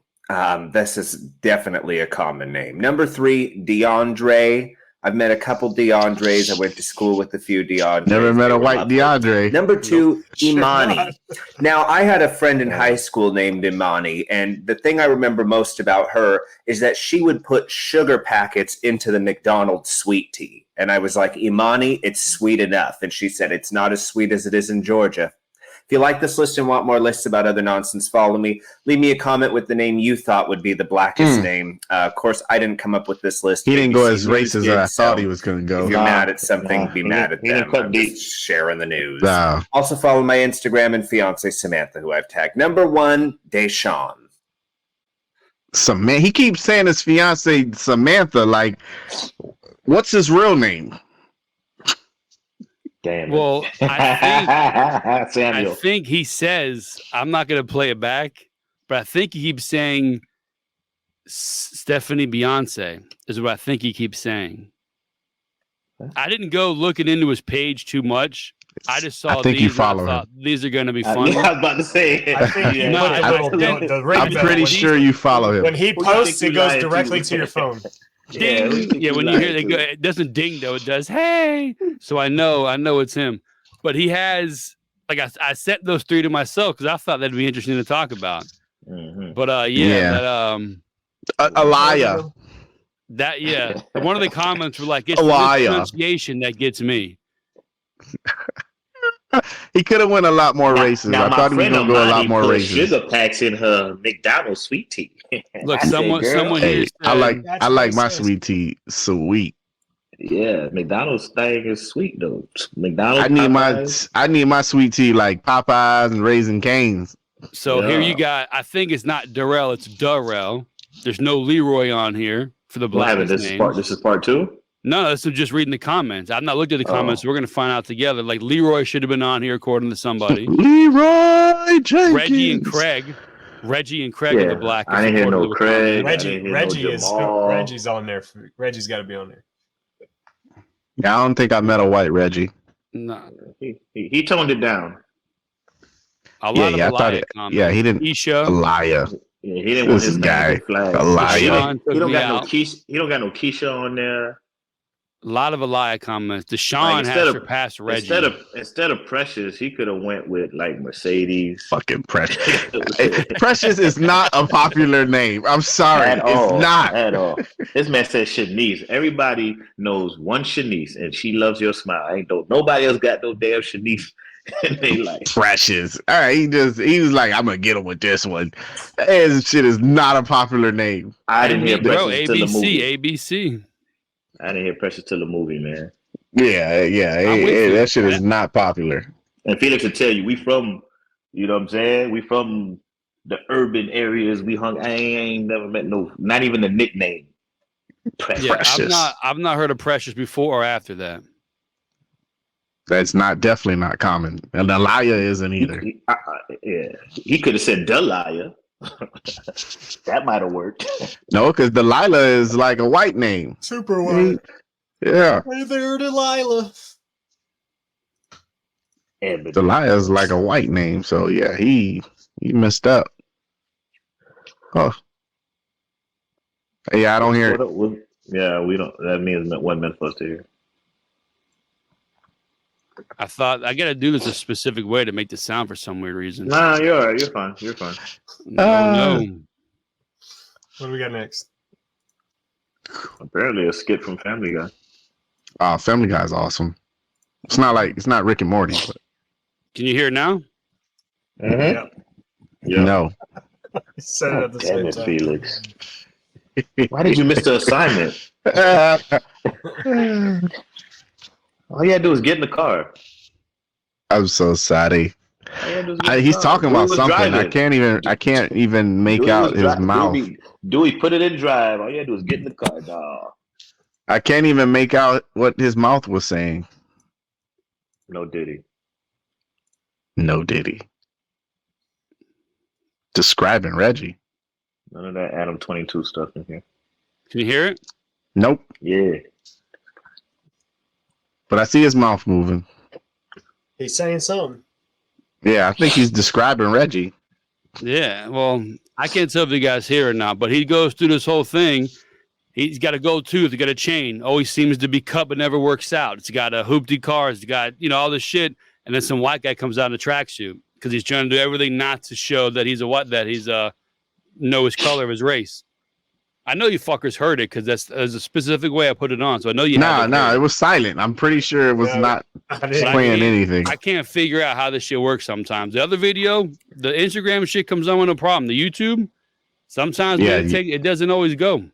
This is definitely a common name. Number 3, DeAndre. I've met a couple DeAndres. I went to school with a few DeAndres. Never met They a were white lovely. DeAndre. Number 2, Sure Imani. not. Now, I had a friend in high school named Imani, and the thing I remember most about her is that she would put sugar packets into the McDonald's sweet tea. And I was like, Imani, it's sweet enough. And she said, it's not as sweet as it is in Georgia. If you like this list and want more lists about other nonsense, follow me. Leave me a comment with the name you thought would be the blackest name. Of course, I didn't come up with this list. He didn't go ABC as News racist as did, I so thought he was going to go. If you're mad at something, be he mad didn't- at he didn't them. cut I'm deep. just sharing the news. Nah. Also follow my Instagram and fiance Samantha, who I've tagged. Number 1, Deshaun. He keeps saying his fiance Samantha. Like, what's his real name? Damn. Well, I Samuel. think he says, I'm not going to play it back, but I think he keeps saying Stephanie Beyonce is what I think he keeps saying. I didn't go looking into his page too much. I just saw I think these. you and follow I him. thought these are going to be Yeah, fun. I was about to say. I think you No, put I- a little, I- the ring I'm bell pretty when he- sure you follow him. When he Who you posts, think it you goes lying directly to? to your phone. Yeah, Ding. Yeah, when you hear it, it doesn't ding though. It does hey. So I know it's him. But he has like I set those 3 to myself because I thought that'd be interesting to talk about. Mhm. But Yeah. Aliyah. One of the comments were like it's A the liar. pronunciation that gets me. He could have went a lot more racist. Now I my thought he was friend going to go a lot Amani more put racist. sugar packs in her McDonald's sweet tea. Look, I said, someone girl, here Hey, I said- That's like what my it says. sweet tea sweet. Yeah, McDonald's thing is sweet though. McDonald's. I need my sweet tea like Popeyes and Raisin Cane's. So here Yeah. you got. I think it's not Darrell, it's Darrell. There's no Leroy on here for the What happened? blackest name. This is part 2. No, this is just reading the comments. I've not looked at the comments. So we're gonna find out together. Like Leroy should have been on here according to somebody. Leroy Jenkins. Reggie and Craig are the blackest. I didn't hear according no to the Craig. comments. I didn't hear Reggie no is Jamal. Reggie's on there. Reggie's got to be on there. Yeah, I don't think I met a white Reggie. No, He toned it down. a lot Yeah, I of thought Aliyah it. comments. Yeah, he didn't. Isha, Liar. Yeah, he didn't want This his guy, name to be flagged. a liar. Deshaun took He don't me got no out. Keisha. He don't got no Keisha on there. A lot of Aliyah comments. Deshaun instead has of- surpassed Reggie. Instead of Precious, he could have went with like Mercedes. Fucking Precious. Precious is not a popular name. I'm sorry. At all, It's not. at all. This man says Shanice. Everybody knows one Shanice, and she loves your smile. Ain't no nobody else got no damn Shanice. And they like Precious. All right, he was like, I'm gonna get him with this one. This shit is not a popular name. I didn't hear Bro, Precious till the movie. ABC. I didn't hear Precious till the movie, man. Yeah. I'm with you. That shit is not popular. And Felix will tell you, we from, you know what I'm saying? We from the urban areas. We hung. I ain't never met not even a nickname. Yeah, Precious. I've not heard of Precious before or after that. That's definitely not common. And Aliyah isn't either. Yeah, he could have said Delilah. That might have worked. No, because Delilah is like a white name. Super white. Yeah. Hey there, Delilah. Delilah is like a white name. So yeah, he messed up. Oh. Yeah, I don't hear it. Yeah, we don't. That means one meant for us to hear. I thought I got to do this a specific way to make the sound for some weird reason. Nah, you're all right. You're fine. You're fine. No. What do we got next? Apparently, a skit from Family Guy. Oh, Family Guy is awesome. It's not Rick and Morty. But... Can you hear it now? Mm-hmm. Yeah. No. Said it at the same time. Felix. Why did you miss the assignment? All you had to do was get in the car. I'm so sorry. He's talking about something. Driving. I can't even make out his mouth. Dewey, put it in drive. All you had to do was get in the car, dog. I can't even make out what his mouth was saying. No Diddy. No Diddy. Describing Reggie. None of that Adam 22 stuff in here. Can you hear it? Nope. Yeah. But I see his mouth moving. He's saying something. Yeah, I think he's describing Reggie. Yeah. Well, I can't tell if you guys hear it or not, but he goes through this whole thing. He's got a gold tooth. He's got a chain. Always seems to be cut, but never works out. It's got a hoopty car. It's got, all this shit. And then some white guy comes out in a tracksuit because he's trying to do everything not to show that he's know his color of his race. I know you fuckers heard it because there's a specific way I put it on. So I know you. No, it was silent. I'm pretty sure it was not playing anything. I can't figure out how this shit works sometimes. The other video, the Instagram shit comes on with no problem. The YouTube, sometimes it doesn't always go.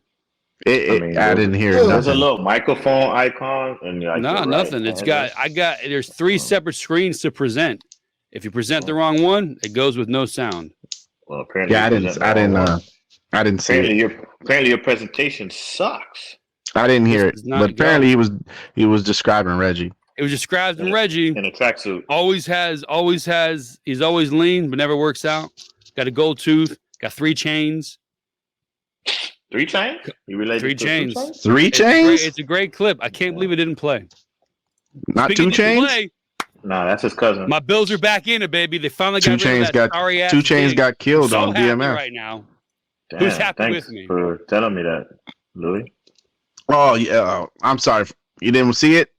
I didn't hear it. There's a little microphone icon. And nothing. There's 3 separate screens to present. If you present the wrong one, it goes with no sound. Well, apparently, I didn't see it. Apparently, your presentation sucks. I didn't hear it, but apparently he was describing Reggie. It was describing Reggie in a tracksuit. He's always lean, but never works out. Got a gold tooth. Got 3 chains. 3 chains? You related 3 to chains? 3 chains? It's a great clip. I can't believe it didn't play. Not Speaking 2 chains? Nah, that's his cousin. My Bills are back in it, baby. They finally got 2 chains. 2 chains got killed on BMF right now. Damn, who's happy with me? For telling me that, Louis. Oh yeah, I'm sorry. You didn't see it?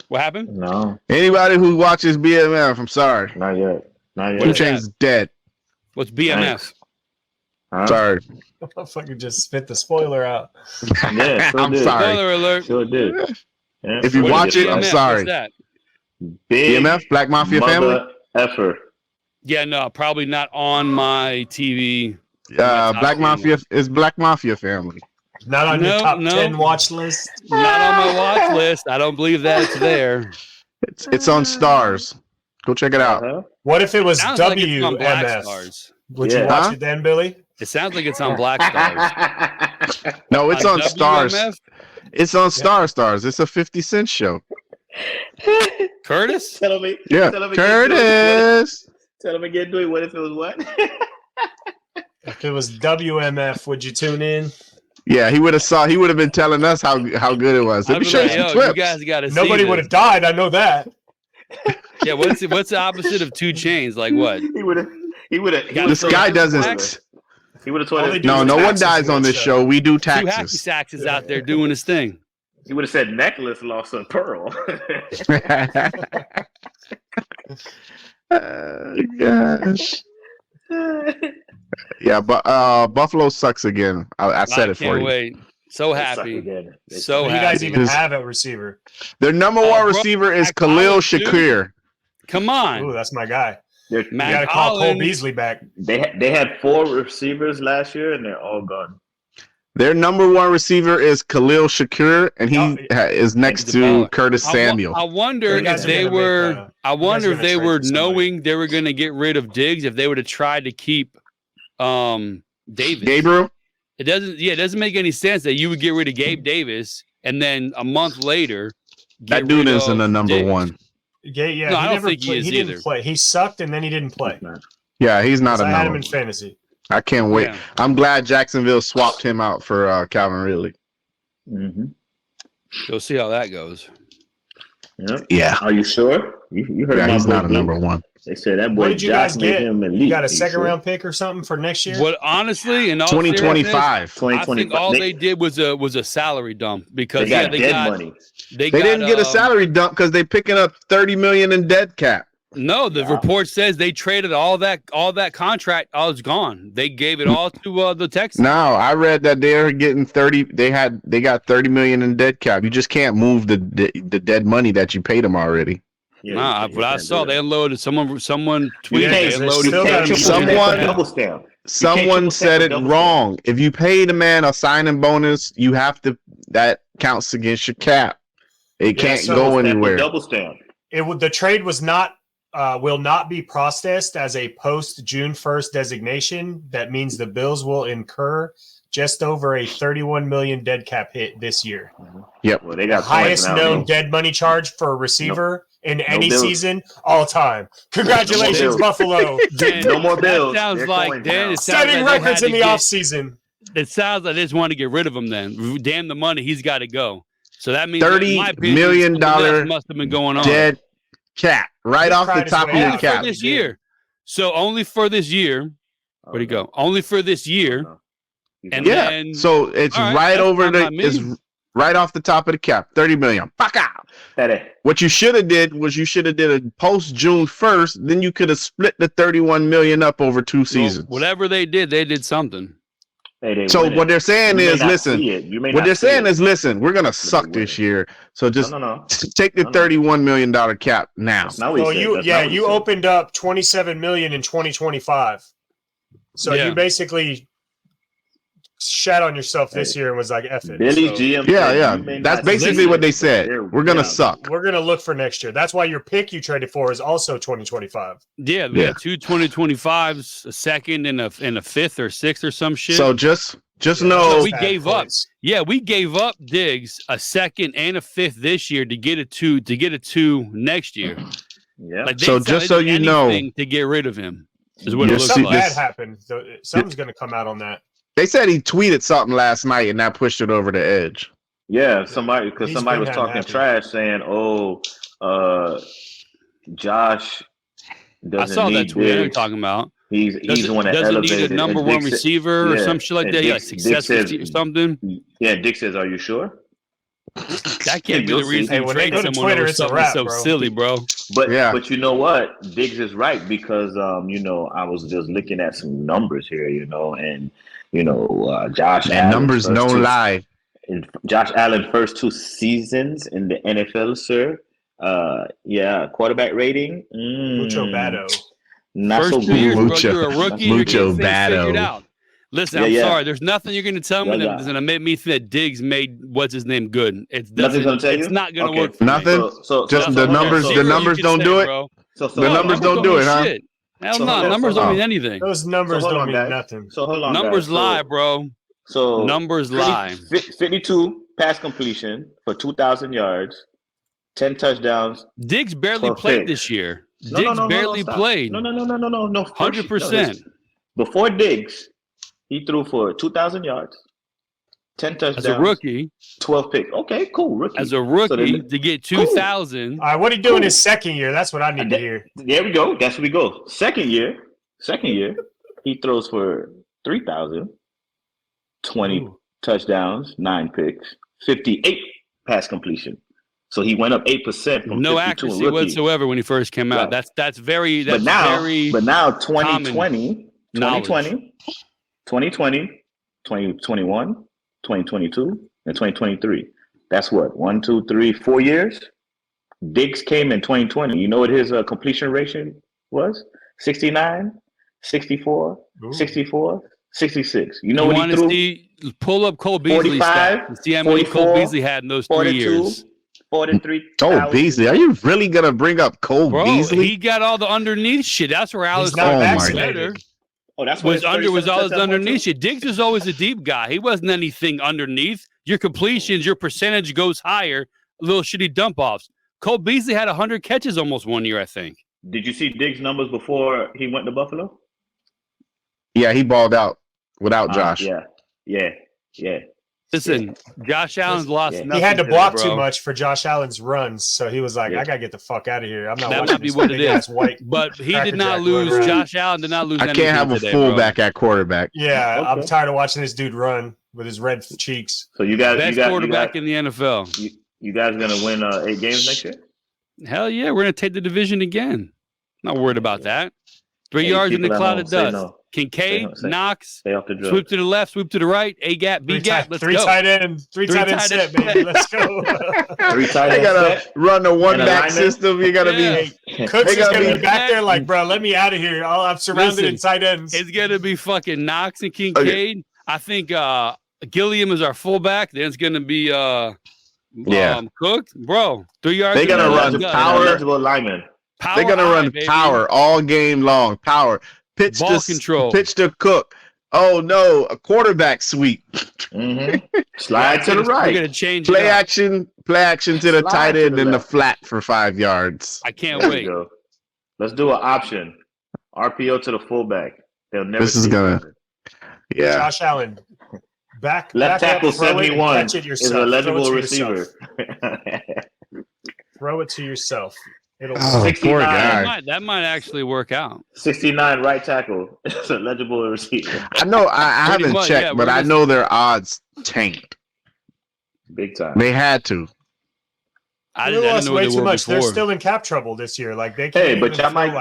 What happened? No. Anybody who watches BMF, I'm sorry. Not yet. 2 chains dead. What's BMF? Huh? Sorry. I fucking just spit the spoiler out. Yeah, sure I'm did. sorry. Spoiler alert. Sure did. Yeah, if you watch it, I'm sorry. Big BMF, Black Mafia family? Effort. Yeah, no, probably not on my TV. Black Mafia is Black Mafia family. Not on your top 10 watch list? Not on my watch list. I don't believe that it's there. It's on Stars. Go check it out. What if it was Sounds WMF? Like Would you watch it then, Billy? It sounds like it's on Black Stars. No, it's on Stars. WMF? It's on Stars. It's a 50 Cent show. Curtis? Tell me. Curtis. Tell him again, Dewey. What if it was what? If it was WMF, would you tune in? Yeah, he would have been telling us how good it was. Let me show you some clips. You guys gotta Nobody would have died. I know that. Yeah, what's the opposite of 2 chains? Like what? He would have. This guy doesn't. He would have told us. No one dies on this show. We do 2 hacky taxes. sacks is out there doing his thing. He would have said necklace lost a pearl. Gosh. Yeah, but Buffalo sucks again. I said it for you. Can't wait. So happy. So happy. You guys even have a receiver. Their number 1 receiver is Khalil Shakir. Come on. Ooh, that's my guy. You got to call Cole Beasley back. They had 4 receivers last year, and they're all gone. Their number 1 receiver is Khalil Shakir, and he is next to Curtis Samuel. I wonder if they were. I wonder if they were knowing they were going to get rid of Diggs. If they would have tried to keep Davis. Gabriel. It doesn't make any sense that you would get rid of Gabe Davis and then a month later. That dude isn't a number Diggs. 1. Yeah, no, I don't think he is either. Didn't play. He sucked, and then he didn't play. Yeah, he's not a number 1. I had him in fantasy. I can't wait. Yeah. I'm glad Jacksonville swapped him out for Calvin Ridley. Mm-hmm. Go see how that goes. Yeah. Are you sure? You heard? Yeah, he's not a number 1. They said that boy. What did you guys get? You got a second-round pick or something for next year? What honestly, in all 2025, I think all they did was a salary dump because they got dead money. They didn't get a salary dump because they're picking up $30 million in dead cap. No, the report says they traded all that contract. All is gone. They gave it all to the Texans. No, I read that they're getting 30. They got $30 million in dead cap. You just can't move the dead money that you paid them already. Yeah, but I saw they unloaded. Someone tweeted they unloaded. Someone said it wrong. If you pay the man a signing bonus, you have to. That counts against your cap. It can't go anywhere. Double stamp. The trade was not. Will not be processed as a post June 1st designation. That means the Bills will incur just over a $31 million dead cap hit this year. Yep. Well, they got the highest known dead money charge for a receiver in any season all time. Congratulations, Buffalo. No more Bills. Sounds like Dan setting records in the offseason. It sounds like they just want to get rid of him then. Damn the money, he's got to go. So that means $30 million must have been going on. Dead cap right off the top of your cap for this year. So only for this year. Where'd he go? Only for this year. And then, so it's right over it's right off the top of the cap. 30 million. Fuck out. What you should have did was did a post June 1st. Then you could have split the 31 million up over 2 seasons. Whatever they did something. So what they're saying is, listen. What they're saying is, listen. We're gonna suck this year. So just take the $31 million cap now. You opened up 27 million in 2025. So you basically shat on yourself this year and was like, F it. Billy's GM. Yeah. That's basically what they said. We're going to suck. We're going to look for next year. That's why your pick you traded for is also 2025. Yeah, we had 2 2025s, a second and a fifth or sixth or some shit. So just know. So we gave up. Yeah, we gave up Diggs a second and a fifth this year to get a two next year. Yeah. Like so just so you know, to get rid of him is what it looks something like. bad happened. So something's going to come out on that. They said he tweeted something last night and that pushed it over the edge. Yeah, somebody was talking trash saying, Josh doesn't I saw need that tweet you're Diggs. talking about. He's the one that doesn't elevated. need a number one receiver or some shit like that. Dick, Success or something. Yeah, Dick says, "Are you sure?" That can't be the reason you when they trade go to someone Twitter, over it's a something wrap, so bro. silly, bro. But you know what? Diggs is right because I was just looking at some numbers here, and Josh Allen. Numbers don't lie. In Josh Allen first 2 seasons in the NFL, sir. Quarterback rating. Mucho bado. Not First so 2 years, good. bro, you're a rookie. Mucho you're figured bado. out. Listen, I'm sorry. There's nothing you're going to tell me that's going to make me think that Diggs made what's his name good. Nothing's going to tell you. It's not going to work. For nothing. Me. So just the numbers. The numbers don't do it. The numbers don't do it, huh? Hell no. Numbers don't mean anything. Those numbers don't mean nothing. So hold on. Numbers lie, bro. So numbers lie. 52 pass completion for 2,000 yards, 10 touchdowns. Diggs barely played this year. Diggs barely played. No. 100%. Before Diggs, he threw for 2,000 yards, 10 touchdowns. As a rookie. 12 picks. Okay, cool. Rookie. As a rookie to get 2,000. All right, what are you doing his second year? That's what I need to hear. There we go. That's where we go. Second year, he throws for 3,000, 20 touchdowns, 9 picks, 58 pass completion. So he went up 8% from no accuracy whatsoever when he first came out. That's very. But now 2020, 2021, 2022, and 2023. That's what 1, 2, 3, 4 years. Diggs came in 2020. You know what his completion ratio was? 69, 64, 64, 66. You know what he threw? Pull up Cole Beasley stats and see how many Cole Beasley had in those 3 years. 43. Cole Beasley. Are you really gonna bring up Cole Beasley? He got all the underneath shit. That's where Alice better. That's was all his underneath shit. Diggs was always a deep guy. He wasn't anything underneath. Your completions, your percentage goes higher. Little shitty dump offs. Cole Beasley had 100 catches almost 1 year, I think. Did you see Diggs' numbers before he went to Buffalo? Yeah, he balled out without Josh. Yeah. Listen, Josh Allen's lost. He had to block too much for Josh Allen's runs, so he was like, "I gotta get the fuck out of here. I'm not." That might be what it is. But he did not lose. Josh Allen did not lose. I can't have a fullback at quarterback. Yeah, I'm tired of watching this dude run with his red cheeks. So you got best quarterback in the NFL. You guys gonna win 8 games next year? Hell yeah, we're gonna take the division again. Not worried about that. 3 yards in the cloud of dust. No. Kincaid, Knox, Stay off the drill. swoop to the left, swoop to the right, A gap, B gap. Let's three go. Tight end set, baby. Let's go. 3 tight They gotta run the one back system. You gotta be. Cooks is gonna be back there like, bro, let me out of here. I'm surrounded in tight ends. It's gonna be fucking Knox and Kincaid. Okay. I think Gilliam is our fullback. Then it's gonna be Cook, bro. 3 yards. They gotta run power. Eligible lineman. They're gonna run power all game long. Power. Pitch ball to control. Pitch to Cook. Oh no, a quarterback sweep. Slide to the right. We're gonna change play action to the tight end and the flat for 5 yards. I can't wait. Let's do an option. RPO to the fullback. They'll never. This is gonna. Yeah. Josh Allen. Left tackle 71 is an eligible receiver. Throw it to yourself. It'll poor guy. That might actually work out. 69 right tackle. It's an eligible receiver. I know. I haven't checked, but I know their odds tanked. Big time. They had to. I didn't know way too much. Before. They're still in cap trouble this year. Like they. Hey, but y'all might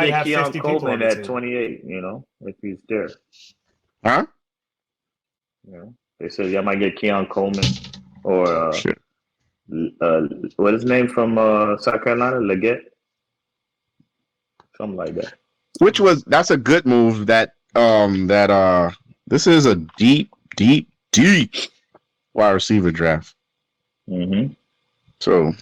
get Keon Coleman at 28. You know, if he's there. Huh? Yeah. They said y'all might get Keon Coleman or what is his name from South Carolina? Leggett? Something like that. That's a good move that this is a deep wide receiver draft. Mm-hmm. So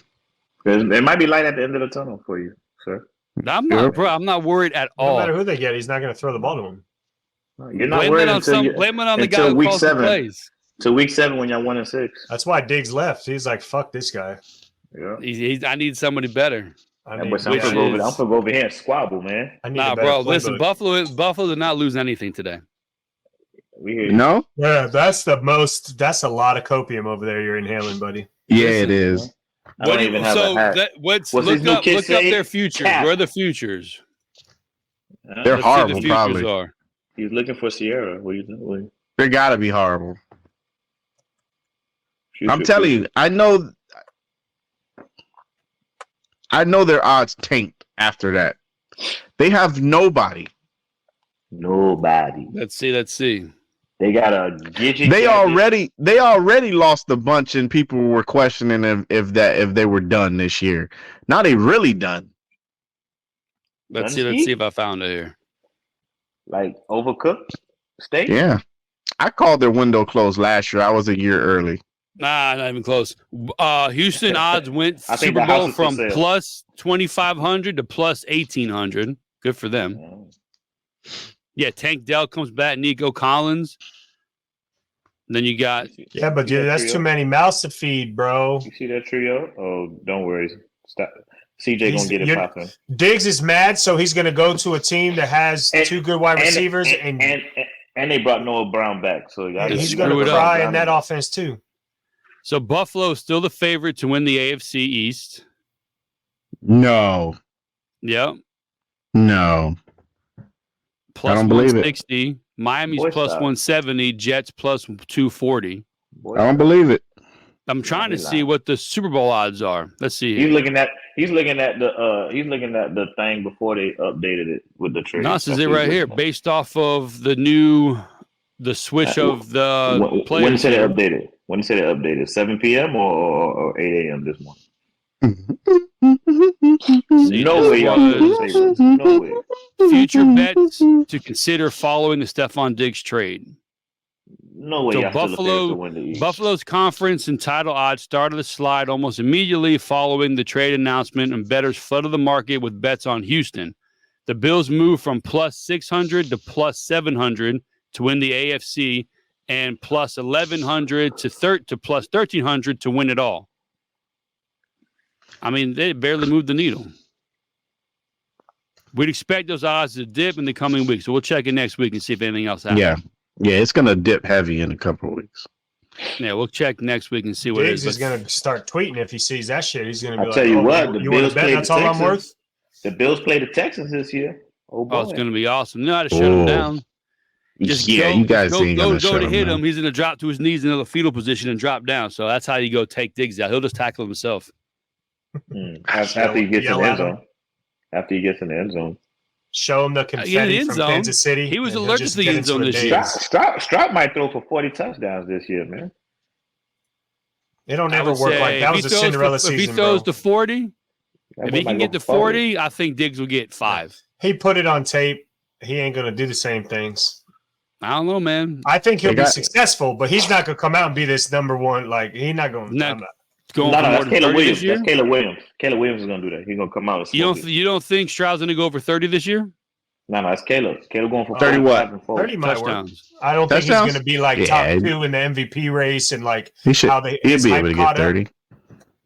it might be light at the end of the tunnel for you, sir. I'm not worried at all. No matter who they get, he's not going to throw the ball to him. You're not worried blame it on the guy who week calls 7. the plays. To week 7 when y'all 1-6. That's why Diggs left. He's like, fuck this guy. Yeah. I need somebody better. I'm gonna go over here and squabble, man. Nah, bro. Listen, Buffalo did not lose anything today. No? Yeah, that's a lot of copium over there you're inhaling, buddy. Yeah, it is. I don't even have a hat. Look up their futures. Where are the futures? They're horrible, probably. He's looking for Sierra. What are you doing? They gotta be horrible. I'm telling you, I know their odds tanked after that. They have nobody. Let's see. They got a Gidget. They already lost a bunch, and people were questioning if they were done this year. Now they really done. Let's see if I found it here. Like overcooked steak? Yeah. I called their window closed last year. I was a year early. Nah, not even close. Houston odds went Super Bowl from plus 2,500 to plus 1,800. Good for them. Yeah, Tank Dell comes back. Nico Collins. And then you got. Yeah, but dude, that's too many mouths to feed, bro. You see that trio? Oh, don't worry. Stop. CJ gonna get it popping. Diggs is mad, so he's gonna go to a team that has 2 good wide receivers, and they brought Noah Brown back, so he's gonna cry in that offense too. So Buffalo is still the favorite to win the AFC East. No. Yep. No. Plus I don't believe 160. It. Miami's plus 170. Jets plus 240. I don't believe it. I'm trying to see what the Super Bowl odds are. Let's see. He's looking at the thing before they updated it with the trade. No, this is it right here, based off of the switch of the players. When did it updated? When did it updated? 7 p.m. or 8 a.m. this morning? No way, no way. Future bets to consider following the Stephon Diggs trade. No way. So Buffalo's conference and title odds started to slide almost immediately following the trade announcement, and bettors flooded the market with bets on Houston. The Bills moved from plus 600 to plus 700 to win the AFC, and plus 1,100 to plus 1,300 to win it all. I mean, they barely moved the needle. We'd expect those odds to dip in the coming weeks, so we'll check it next week and see if anything else happens. Yeah, it's going to dip heavy in a couple of weeks. Yeah, we'll check next week and see what Diggs it is. is going to start tweeting if he sees that shit. He's going to be tell you what, the Bills bet that's all I'm worth? The Bills play the Texans this year. Oh, it's going to be awesome. You know how to shut them down. Just you guys ain't gonna go to hit man. him. He's gonna drop to his knees in the fetal position and drop down. So that's how you go take Diggs out. He'll just tackle himself. After he gets in the end zone. After he gets in the end zone. Show him the confetti from Kansas City. He was allergic to the end zone this year. Stroud might throw for 40 touchdowns this year, man. It don't ever work like that. Was a Cinderella season. If he throws to 40, if he can get to 40, I think Diggs will get 5. He put it on tape. He ain't gonna do the same things. I don't know, man. I think he'll be successful, but he's not gonna come out and be this number one. Like he's not gonna. No, that's Caleb Williams. That's Caleb Williams. Caleb Williams is gonna do that. He's gonna come out. You don't think Stroud's gonna go over 30 this year? No, it's Caleb. Caleb going for 30 what? 30 might work. I don't think he's gonna be like top 2 in the MVP race and like he'll be able to get 30.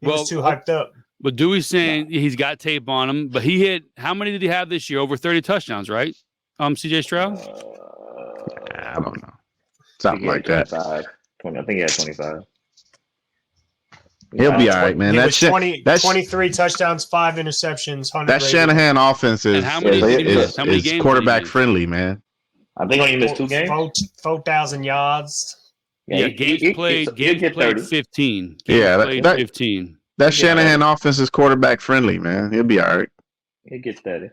He was too hyped up. But Dewey's saying he's got tape on him, but he hit how many did he have this year? Over 30 touchdowns, right? CJ Stroud? I don't know. Something like that. 20, I think he had 25. He'll be all right, man. That's 23 touchdowns, 5 interceptions, 100. That Shanahan offense is quarterback friendly, man. I think only missed 2 games. 4,000 yards. Yeah, Gates played 15. Played 15. That Shanahan offense is quarterback friendly, man. He'll be all right. He gets 30.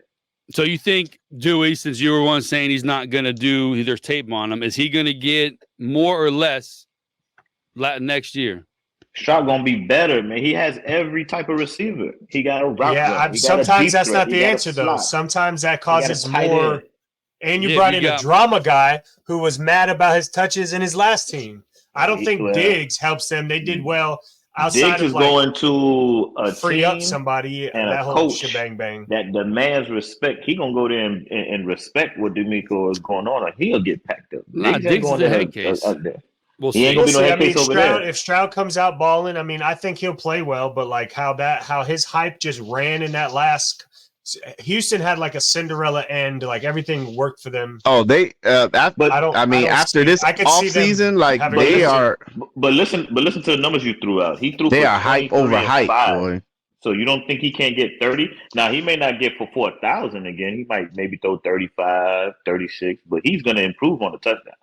So you think Dewey, since you were one saying he's not going to do, there's tape on him, is he going to get more or less next year? Stroud going to be better, man. He has every type of receiver. He got a route. Yeah, sometimes that's not the answer, though. Sometimes that causes more. And you brought in a drama guy who was mad about his touches in his last team. I don't think Diggs helps them. They did well. Diggs is going to free up somebody and that a whole coach shebang bang that demands respect. He gonna go there and respect what D'Amico is going on, or he'll get packed up. Diggs is the head case. We'll see. He ain't gonna be no head case over there. If Stroud comes out balling, I mean, I think he'll play well. But like how his hype just ran in that last. Houston had like a Cinderella end, like everything worked for them. Oh, they. After this offseason, like they are. But listen to the numbers you threw out. He threw. They are hype over hype, boy. So you don't think he can't get 30? Now he may not get for 4,000 again. He might maybe throw 35, 36, but he's going to improve on the touchdown.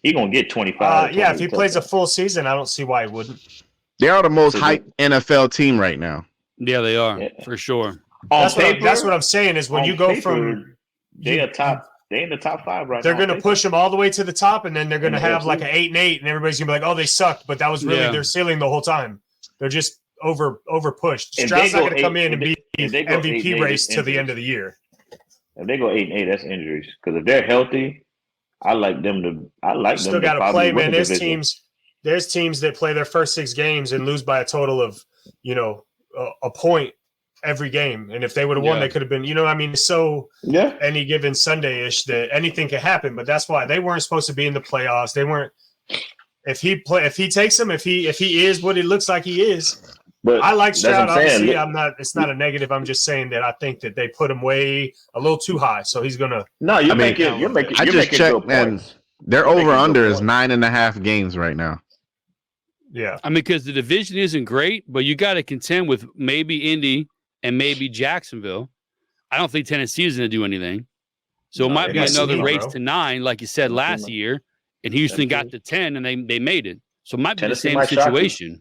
He's going to get 25. Yeah, if he plays a full season, I don't see why he wouldn't. They are the most hyped NFL team right now. Yeah, they are for sure. That's what I'm saying is when you go from they in the top 5 right now. They're going to push them all the way to the top, and then they're going to have like an 8-8, and everybody's going to be like, "Oh, they sucked," but that was really their ceiling the whole time. They're just over pushed. Stroud's not going to come in and be MVP race to the end of the year. If they go 8-8, that's injuries. Because if they're healthy, I like them to. Still got to play, man. There's teams that play their first 6 games and lose by a total of a point every game, and if they would have won, they could have been. It's so any given Sunday-ish that anything can happen. But that's why they weren't supposed to be in the playoffs. They weren't. If he takes them, if he is what it looks like he is. But I like Stroud. Obviously, I'm not. It's not a negative. I'm just saying that I think that they put him a little too high. So he's gonna. No, you're making. I just checked, man. Their over/under is 9.5 games right now. Yeah, I mean, because the division isn't great, but you got to contend with maybe Indy and maybe Jacksonville. I don't think Tennessee is going to do anything. So it might be another race to 9, like you said last year, and Houston got to 10, and they made it. So it might be the same situation.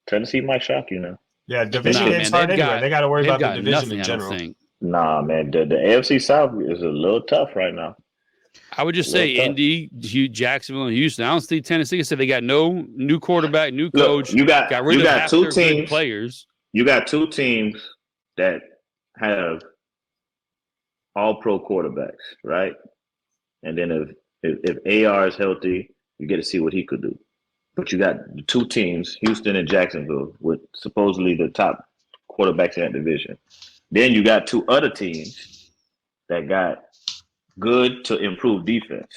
Tennessee might shock you now. Yeah, division is hard anyway. They got to worry about the division in general. Nah, man, the AFC South is a little tough right now. I would just say Indy, Jacksonville, and Houston. I don't see Tennessee. I said they got no new quarterback, new coach. You got rid of half 2 their teams. Good players. You got 2 teams that have all-pro quarterbacks, right? And then if AR is healthy, you get to see what he could do. But you got 2 teams, Houston and Jacksonville, with supposedly the top quarterbacks in that division. Then you got 2 other teams that got good to improve defense.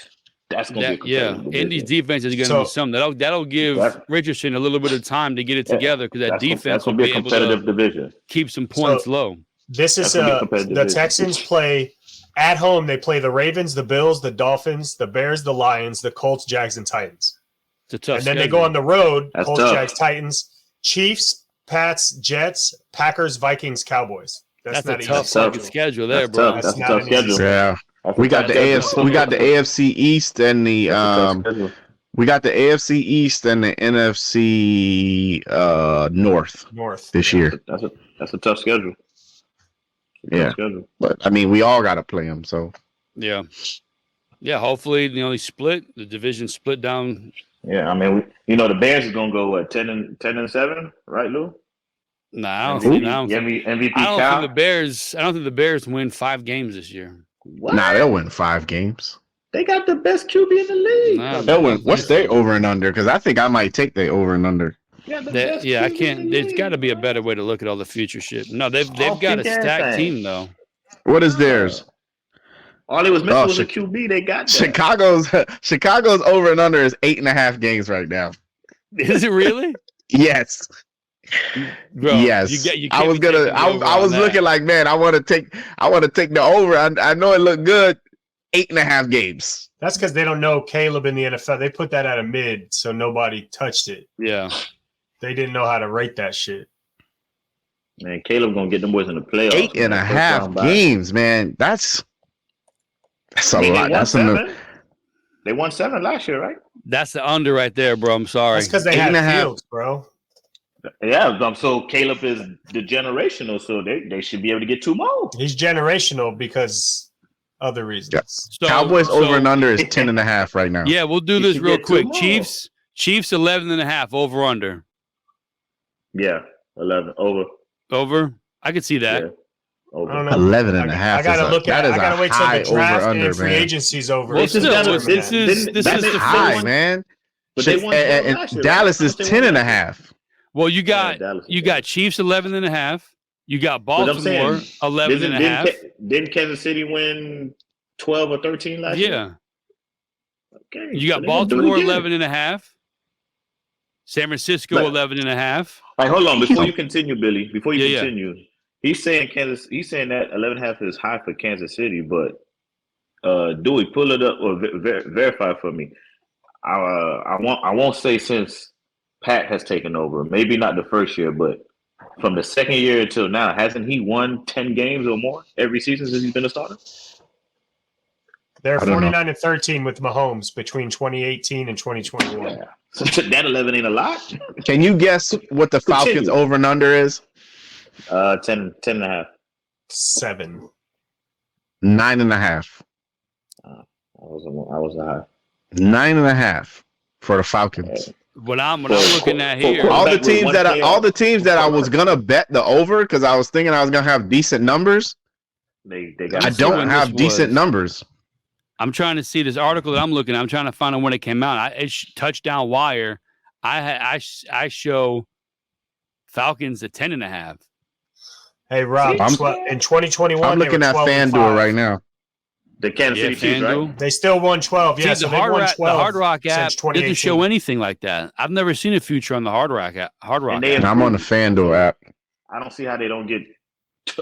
That's going to be a competitive division. Indy's defense is going to be something. That'll give Richardson a little bit of time to get it together because that defense will be a competitive division. Keep some points low. This is the Texans play at home. They play the Ravens, the Bills, the Dolphins, the Bears, the Lions, the Colts, Jags, and Titans. It's a tough and then they go on the road, Colts, Jags, Titans, Chiefs, Pats, Jets, Packers, Vikings, Cowboys. That's a tough schedule there, bro. That's a tough schedule. Yeah. We got the AFC. We got the AFC East and the We got the AFC East and the NFC North this year. That's a tough schedule. Tough schedule. But I mean, we all got to play them. So yeah. Hopefully, they split the division, split down. Yeah, I mean, the Bears is gonna go what 10-7, right, Lou? No, I don't think MVP. I don't think the Bears win 5 games this year. What? Nah, they'll win 5 games. They got the best QB in the league. They'll win. What's their over and under? Because I think I might take their over and under. I can't. There's got to be a better way to look at all the future shit. No, they've got a stacked team though. What is theirs? All it was missing was a QB. They got that. Chicago's over and under is 8.5 games right now. Is it really? Yes. Bro, yes. I was looking like, man, I want to take the over. I know it looked good. 8.5 games. That's because they don't know Caleb in the NFL. They put that at a mid, so nobody touched it. Yeah. They didn't know how to rate that shit. Man, Caleb gonna get them boys in the playoffs. 8.5 games, man. That's a lot. They won 7 last year, right? That's the under right there, bro. I'm sorry. That's because they had Fields, bro. Yeah, so Caleb is the generational, so they should be able to get 2 more. He's generational because other reasons. Yeah. So, Cowboys over and under is 10.5 right now. Yeah, we'll do this real quick. Chiefs 11.5 over under. Yeah, 11 over. I could see that. Yeah. Over. 11.5. I gotta look at. I gotta wait till the draft and free agency's over. Well, this is the high, man. But Dallas is 10.5. Well, you got Chiefs 11.5. You got Baltimore 11.5. Didn't Kansas City win 12 or 13 last year? Yeah. Okay. You got Baltimore 11.5. San Francisco 11.5. All right, hold on. Before you continue, Billy. Before you continue, he's saying that 11.5 is high for Kansas City, but Dewey, pull it up or verify for me. I won't say since Pat has taken over. Maybe not the first year, but from the second year until now, hasn't he won 10 games or more every season since he's been a starter? They're 49-13 with Mahomes between 2018 and 2021. Yeah. So that 11 ain't a lot. Can you guess what the Falcons over and under is? 10.5. 7. 9.5. I was high. 9.5 for the Falcons. What I'm looking at here, all the teams that I was gonna bet the over because I was thinking I was gonna have decent numbers. They got. I don't have decent numbers. I'm trying to see this article that I'm looking at. I'm trying to find out when it came out. It's Touchdown Wire. I show Falcons at 10.5. Hey Rob, in 2021, I'm looking at FanDuel right now. The Kansas City Chiefs, right? They still won 12. Yeah, so the Hard Rock app doesn't show anything like that. I've never seen a future on the Hard Rock app. And I'm on the FanDuel app. I don't see how they don't get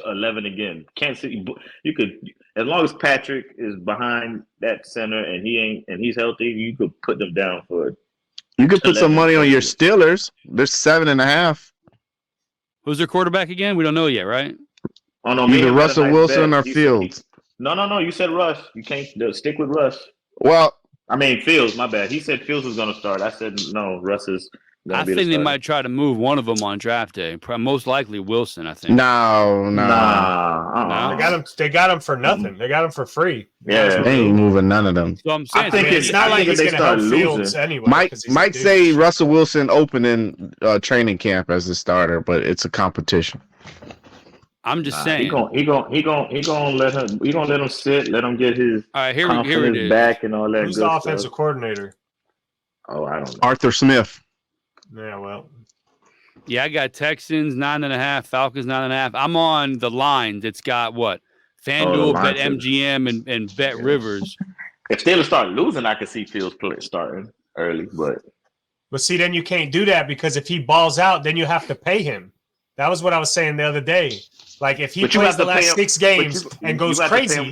11 again. Kansas City, you could, as long as Patrick is behind that center and he's healthy, you could put them down for. You could put some money on your Steelers. They're 7.5. Who's their quarterback again? We don't know yet, right? Oh no, either Russell Wilson or Fields. No. You said Russ. You can't stick with Russ. Well, I mean Fields. My bad. He said Fields was going to start. I said no. Russ is. I think they might try to move one of them on draft day. Most likely Wilson. I think. No. They got him for nothing. They got him for free. Yeah, they ain't moving none of them. So I'm saying, I think it's not like he's going to help Fields anyway. Might say Russell Wilson opening training camp as the starter, but it's a competition. I'm just saying. He gonna let him sit, let him get his confidence back and all that. Who's the offensive coordinator? Oh, I don't know. Arthur Smith. Yeah, well. Yeah, I got Texans 9.5, Falcons 9.5. I'm on the lines. It's got what? FanDuel, Bet MGM, and Bet Rivers. If Steelers start losing, I could see Fields starting early, but see, then you can't do that because if he balls out, then you have to pay him. That was what I was saying the other day. Like if he plays the last 6 games and goes crazy.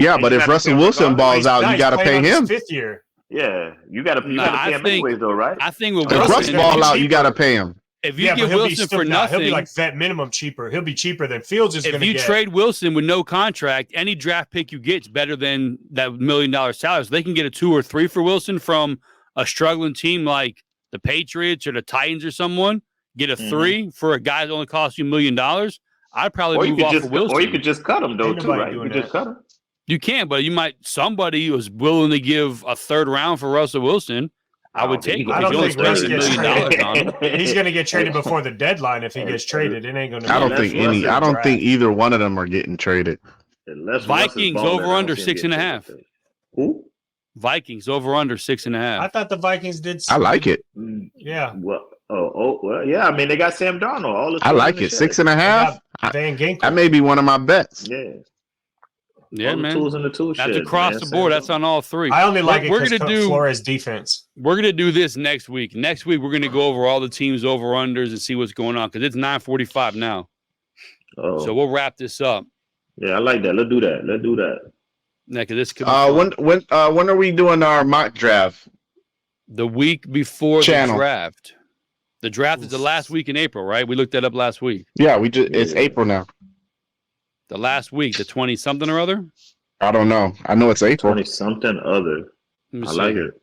Yeah, but if Russell Wilson balls out, you got to pay him. 5th year. Yeah, you got to pay him anyways, though, right? I think with Russ ball out, you got to pay him. If you get Wilson for nothing, he'll be like vet minimum cheaper. He'll be cheaper than Fields is going to get. If you trade Wilson with no contract, any draft pick you get is better than that $1 million salary. So they can get a 2 or 3 for Wilson from a struggling team like the Patriots or the Titans or someone. Get a 3 for a guy that only costs you $1 million. I'd probably move off of Wilson. Or you could just cut him though, too, right? You could just cut him. You can, but somebody was willing to give a 3rd round for Russell Wilson. I would take it. I don't think Russ gets traded. He's going to get traded before the deadline if he gets traded. It ain't going to. I don't think either one of them are getting traded. Vikings over under 6.5. Who? Vikings over under 6.5. I thought the Vikings did. I like it. Yeah. Well, well, yeah. I mean, they got Sam Darnold. I like it. 6.5. That may be one of my bets. Yeah. Yeah, all man. The tools in the tool That's shed, across the board. That's on all 3. I only like it because Flores defense. We're gonna do this next week. Next week we're gonna go over all the teams over unders and see what's going on because it's 9:45 now. Oh. So we'll wrap this up. Yeah, I like that. Let's do that. Yeah, because this could be when are we doing our mock draft? The week before the draft. The draft is the last week in April, right? We looked that up last week. Yeah, it's April now. The last week, the 20-something or other? I don't know. I know it's April. 20-something other. I like it.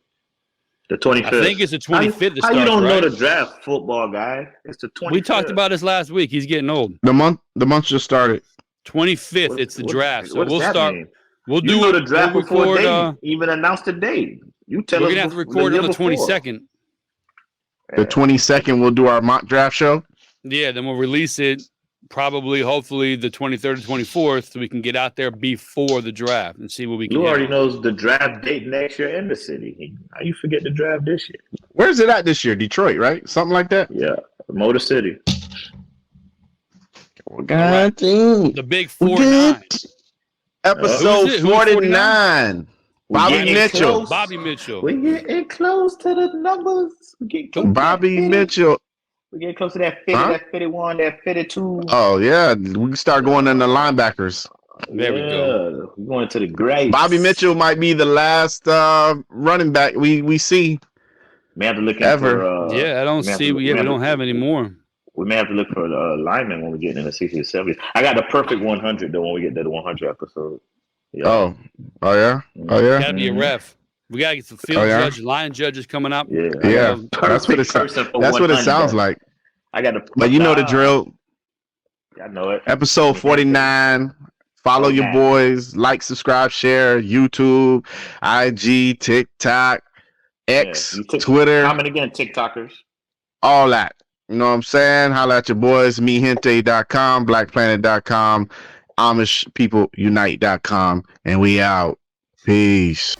The 25th. I think it's the 25th. How you don't know the draft, football guy? It's the 25th. We talked about this last week. He's getting old. The month just started. 25th. It's the draft. So we'll start. Mean? We'll do the draft before they even announced the date. You tell us. We're gonna have to record on the 22nd. The 22nd, we'll do our mock draft show. Yeah, then we'll release it. Probably, hopefully, the 23rd or 24th, so we can get out there before the draft and see what we can do. You already knows the draft date next year in the city. How you forget the draft this year? Where's it at this year? Detroit, right? Something like that? Yeah, Motor City. God, the big 49. Episode 49. Bobby Mitchell. Bobby Mitchell. We're getting close to the numbers. Bobby Mitchell. We get close to that 50, that 51, that 52. Oh, yeah. We can start going in the linebackers. There we go. We're going to the greats. Bobby Mitchell might be the last running back we see. May have to look ever. I don't see. We don't have any more. We may have to look for linemen when we get in the 60s and 70s. I got the perfect 100, though, when we get to the 100 episode. Yeah. Oh, yeah? Oh, yeah? Got to be a ref. We gotta get some field judges, line judges coming up. Yeah. That's what it sounds like. I got to. But you know the drill. I know it. Episode 49. Follow your boys. Like, subscribe, share. YouTube, IG, TikTok, X, Twitter. Comment again, TikTokers. All that. You know what I'm saying? Holla at your boys. Mehente.com, BlackPlanet.com, AmishPeopleUnite.com, and we out. Peace.